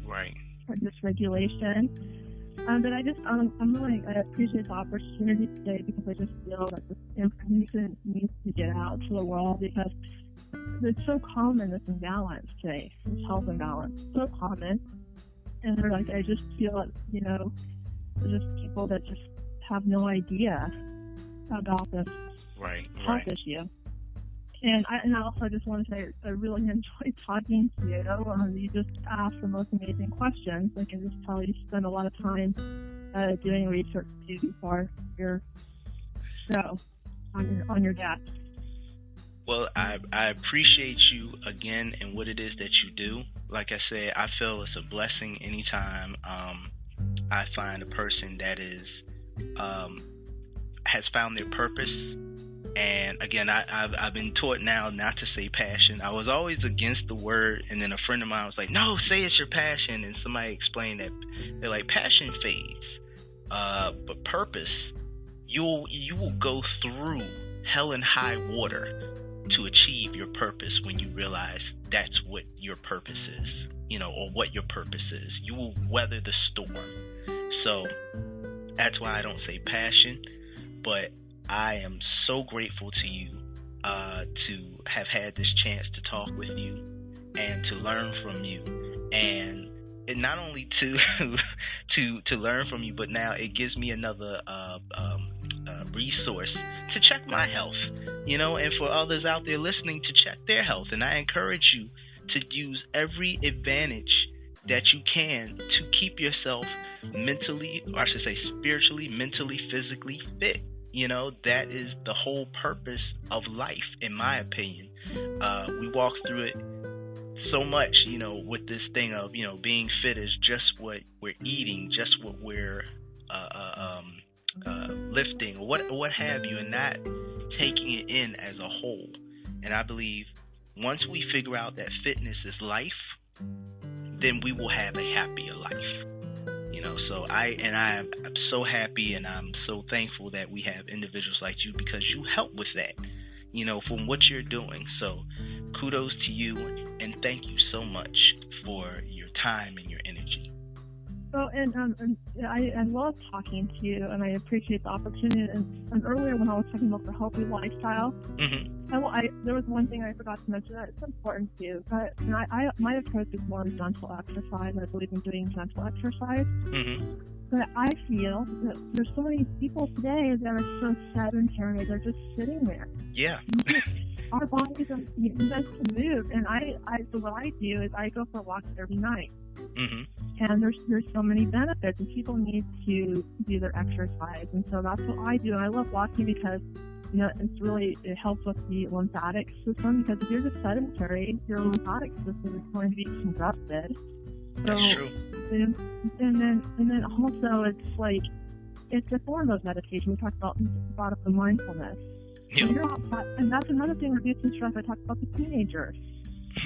right, or dysregulation. But I appreciate the opportunity today, because I just feel that this information needs to get out to the world, because it's so common, this imbalance today, this health imbalance, so common. And they're like, I just feel it, there's just people that just have no idea about this health issue. And I also just want to say I really enjoyed talking to you. You just ask the most amazing questions. I can just tell you spend a lot of time doing research too before your show on your desk. Well, I appreciate you again and what it is that you do. Like I said, I feel it's a blessing anytime I find a person that is has found their purpose. And again, I've been taught now not to say passion. I was always against the word, and then a friend of mine was like, "No, say it's your passion." And somebody explained that they're like, passion fades, but purpose, you will go through hell and high water to achieve your purpose when you realize that's what your purpose is, or what your purpose is. You will weather the storm. So that's why I don't say passion, but I am so grateful to you to have had this chance to talk with you and to learn from you, and not only to learn from you, but now it gives me another resource to check my health, and for others out there listening to check their health. And I encourage you to use every advantage that you can to keep yourself mentally, or I should say spiritually, mentally, physically fit. That is the whole purpose of life, in my opinion. We walk through it so much, with this thing of, being fit is just what we're eating, just what we're lifting, or what have you, and not taking it in as a whole. And I believe once we figure out that fitness is life, then we will have a happier life. So I'm so happy, and I'm so thankful that we have individuals like you, because you help with that, from what you're doing. So kudos to you, and thank you so much for your time and your energy. So, and I love talking to you, and I appreciate the opportunity. And earlier when I was talking about the healthy lifestyle, there was one thing I forgot to mention that it's important too. But my approach is more gentle exercise. I believe in doing gentle exercise. Mm-hmm. But I feel that there's so many people today that are so sedentary. They're just sitting there. Yeah. Our bodies are meant to move, and so what I do is I go for walks every night. Mm-hmm. And there's so many benefits, and people need to do their exercise, and so that's what I do. And I love walking because it helps with the lymphatic system, because if you're just sedentary, your lymphatic system is going to be congested. That's true. And then also it's a form of meditation. We brought up the mindfulness. Yep. And you're outside, and that's another thing, reducing stress. I talked about the teenagers.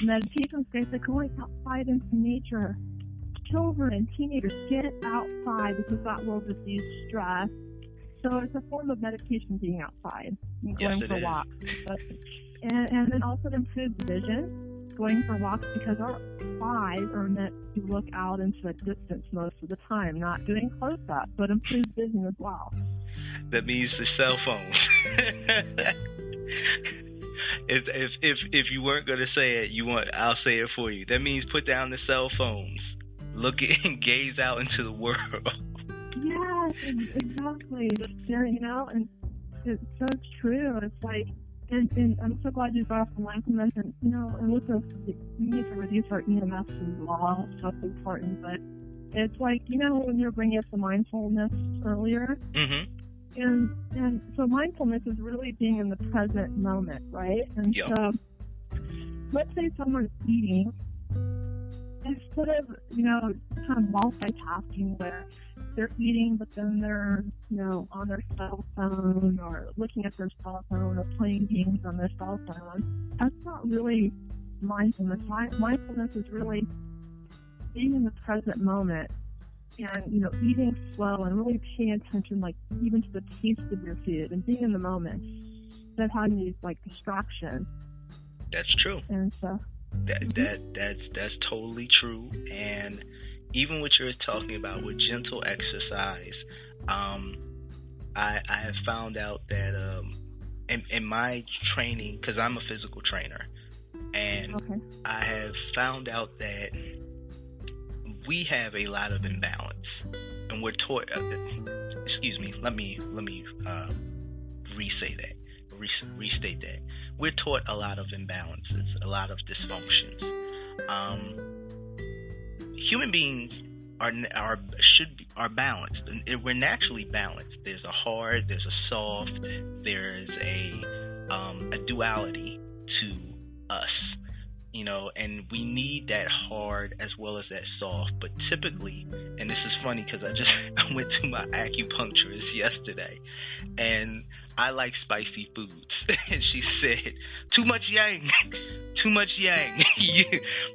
Meditation states that going outside into nature. Children and teenagers, get outside, because that will reduce stress. So it's a form of meditation, being outside and going for walks. And then also it improves vision, going for walks, because our eyes are meant to look out into a distance most of the time, not doing close-up, but improves vision as well. That means the cell phones. If you weren't gonna say it, I'll say it for you. That means put down the cell phones. Look and gaze out into the world. Yes, exactly. And it's so true. It's like, and I'm so glad you brought up the mindfulness. And and with this, we need to reduce our EMS as well. So that's important. But it's like, when you were bringing up the mindfulness earlier. Mm-hmm. And so mindfulness is really being in the present moment, right? And yep. So let's say someone's eating, instead of, kind of multitasking where they're eating, but then they're, on their cell phone or looking at their cell phone or playing games on their cell phone, that's not really mindfulness. Mindfulness is really being in the present moment and, eating slow and really paying attention, like, even to the taste of your food and being in the moment instead of having these, like, distractions. That's true. And so... That's totally true. And even what you're talking about with gentle exercise, I have found out that in my training, because I'm a physical trainer, and okay. I have found out that we have a lot of imbalance, and we're taught. Excuse me. Let me restate that. We're taught a lot of imbalances, a lot of dysfunctions. Human beings are balanced. We're naturally balanced. There's a hard, there's a soft, there's a duality to us, and we need that hard as well as that soft. But typically, and this is funny because I went to my acupuncturist yesterday, and I like spicy foods. And she said, too much yang.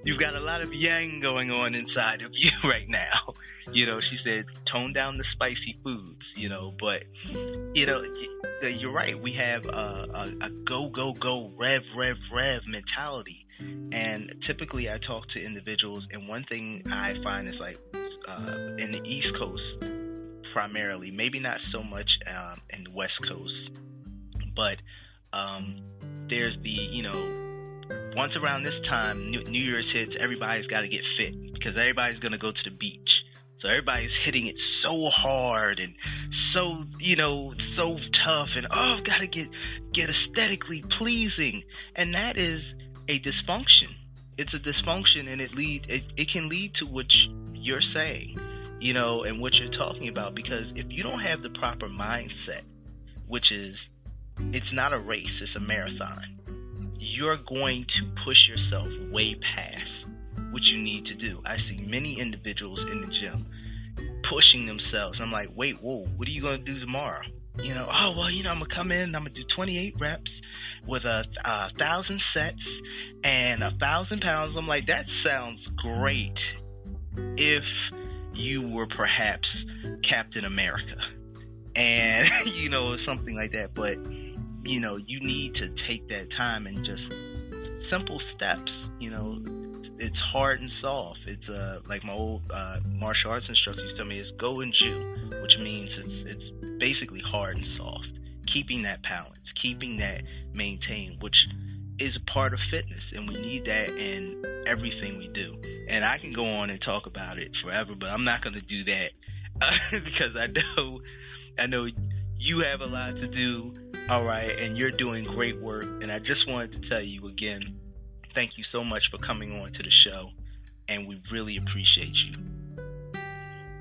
You've got a lot of yang going on inside of you right now. She said, tone down the spicy foods, but, you're right. We have a go, rev mentality. And typically I talk to individuals, and one thing I find is like in the East Coast, primarily, maybe not so much in the West Coast, but there's the, once around this time, New Year's hits, everybody's got to get fit because everybody's going to go to the beach. So everybody's hitting it so hard and so, so tough and, I've got to get aesthetically pleasing. And that is a dysfunction. It's a dysfunction, and it can lead to what you're saying, and what you're talking about, because if you don't have the proper mindset, which is, it's not a race, it's a marathon, you're going to push yourself way past what you need to do. I see many individuals in the gym pushing themselves. I'm like, wait, whoa, what are you going to do tomorrow? I'm going to come in, I'm going to do 28 reps with 1,000 sets and 1,000 pounds. I'm like, that sounds great if you were perhaps Captain America and, something like that. But, you need to take that time and just simple steps, it's hard and soft. It's like my old martial arts instructor used to tell me, it's go and ju, which means it's basically hard and soft. Keeping that balance, keeping that maintained, which is a part of fitness, and we need that in everything we do. And I can go on and talk about it forever, but I'm not going to do that because I know you have a lot to do, all right, and you're doing great work. And I just wanted to tell you again, thank you so much for coming on to the show, and we really appreciate you.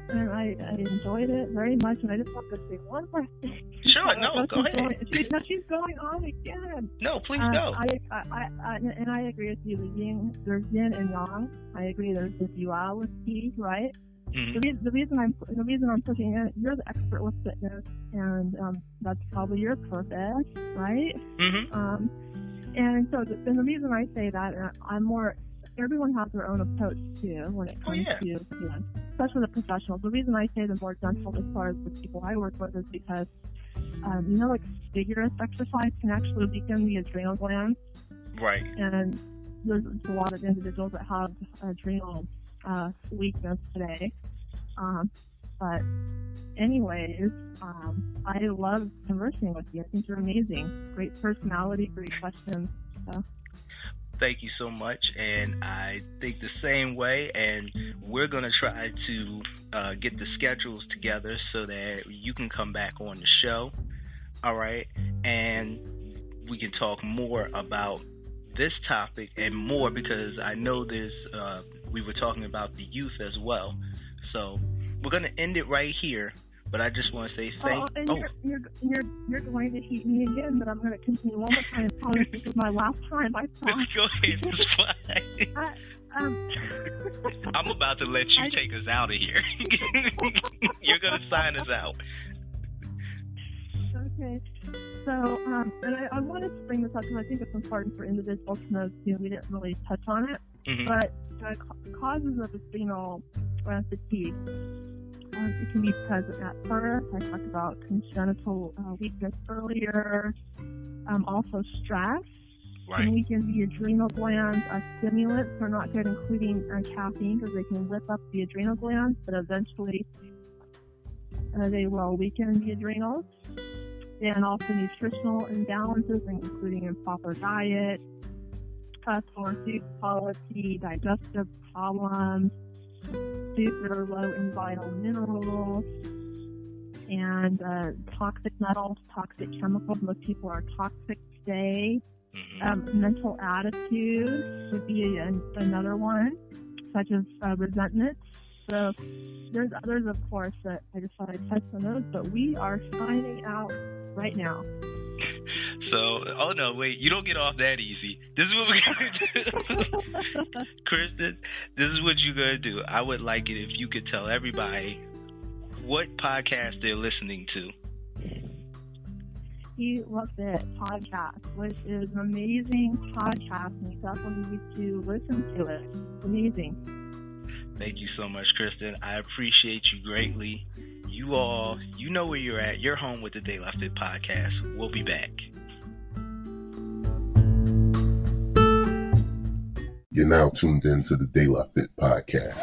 And I enjoyed it very much, and I just want to say one more thing. Sure, no, go ahead. She's going on again. No, please go. And I agree with you. There's yin and yang. I agree. There's the duality, right? Mm-hmm. The reason I'm pushing it, you're the expert with fitness, and that's probably your purpose, right? Mm-hmm. And so the reason I say that, I'm more. Everyone has their own approach too when it comes to, especially the professionals. The reason I say the more gentle as far as the people I work with is because, like vigorous exercise can actually weaken the adrenal glands. Right. And there's a lot of individuals that have adrenal weakness today. But anyways, I love conversing with you. I think you're amazing. Great personality, great questions. So. Thank you so much, and I think the same way, and we're going to try to get the schedules together so that you can come back on the show, all right, and we can talk more about this topic and more, because I know we were talking about the youth as well, so we're going to end it right here. But I just want to say You're going to heat me again, but I'm going to continue one more time. This is my last time. I promise. Go ahead, it's fine. I'm about to let you take us out of here. You're going to sign us out. Okay. So, and I wanted to bring this up because I think it's important for individuals to know too. We didn't really touch on it, but causes of adrenal fatigue. It can be present at birth. I talked about congenital weakness earlier. Also stress can weaken the adrenal glands. Stimulants are not good, including caffeine, because they can whip up the adrenal glands, but eventually they will weaken the adrenals. And also nutritional imbalances, including improper diet, poor food quality, digestive problems, foods that are low in vital minerals, and toxic metals, toxic chemicals. Most people are toxic today. Mental attitudes would be another one, such as resentment. So there's others, of course, that I just thought I'd touch on those, but we are signing out right now. So, oh no, wait, you don't get off that easy. This is what we're going to do. Kristen, this is what you're going to do. I would like it if you could tell everybody what podcast they're listening to. He Loves It podcast, which is an amazing podcast, and you definitely need to listen to it. It's amazing. Thank you so much, Kristen. I appreciate you greatly. You all, you know where you're at. You're home with the De La Fit podcast. We'll be back. You're now tuned in to the De La Fit podcast.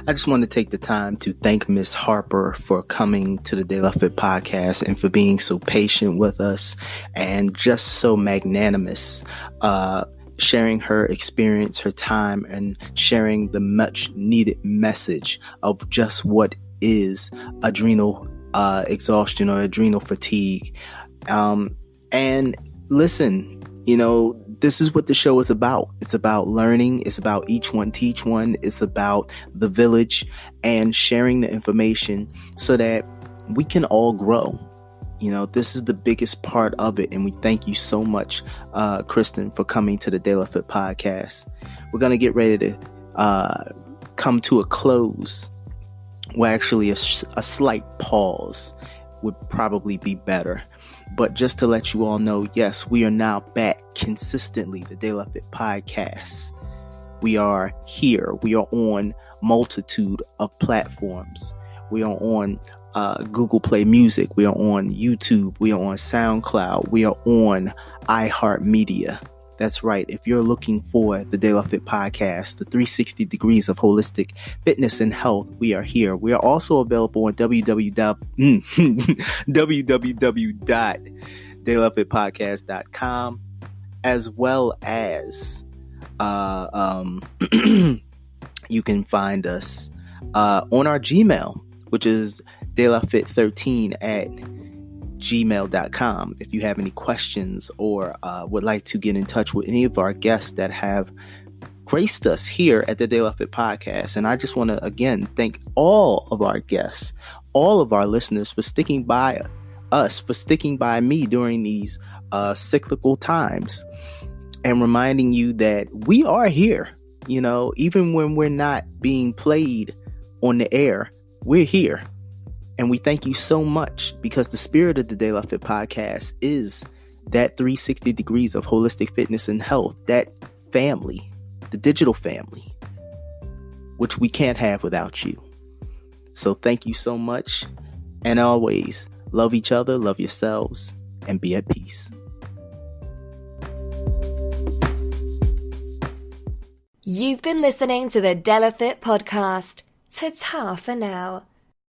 I just want to take the time to thank Miss Harper for coming to the De La Fit podcast and for being so patient with us and just so magnanimous, sharing her experience, her time, and sharing the much needed message of just what is adrenal exhaustion or adrenal fatigue. And listen, this is what the show is about. It's about learning. It's about each one teach one. It's about the village and sharing the information so that we can all grow. This is the biggest part of it. And we thank you so much, Kristen, for coming to the De La Fit podcast. We're going to get ready to come to a close. Well, actually, a slight pause would probably be better. But just to let you all know, yes, we are now back consistently, the De La Fit podcast. We are here. We are on multitude of platforms. We are on Google Play Music. We are on YouTube. We are on SoundCloud. We are on iHeartMedia. That's right. If you're looking for the De La Fit podcast, the 360 degrees of holistic fitness and health, we are here. We are also available on www.delafitpodcast.com, as well as you can find us on our Gmail, which is delafit13 at gmail.com. If you have any questions or would like to get in touch with any of our guests that have graced us here at the De La Fit podcast. And I just want to again thank all of our guests, all of our listeners for sticking by us, for sticking by me during these cyclical times, and reminding you that we are here. Even when we're not being played on the air, we're here. And we thank you so much, because the spirit of the De La Fit podcast is that 360 degrees of holistic fitness and health, that family, the digital family, which we can't have without you. So thank you so much. And always love each other, love yourselves, and be at peace. You've been listening to the DelaFit podcast. Ta-ta for now.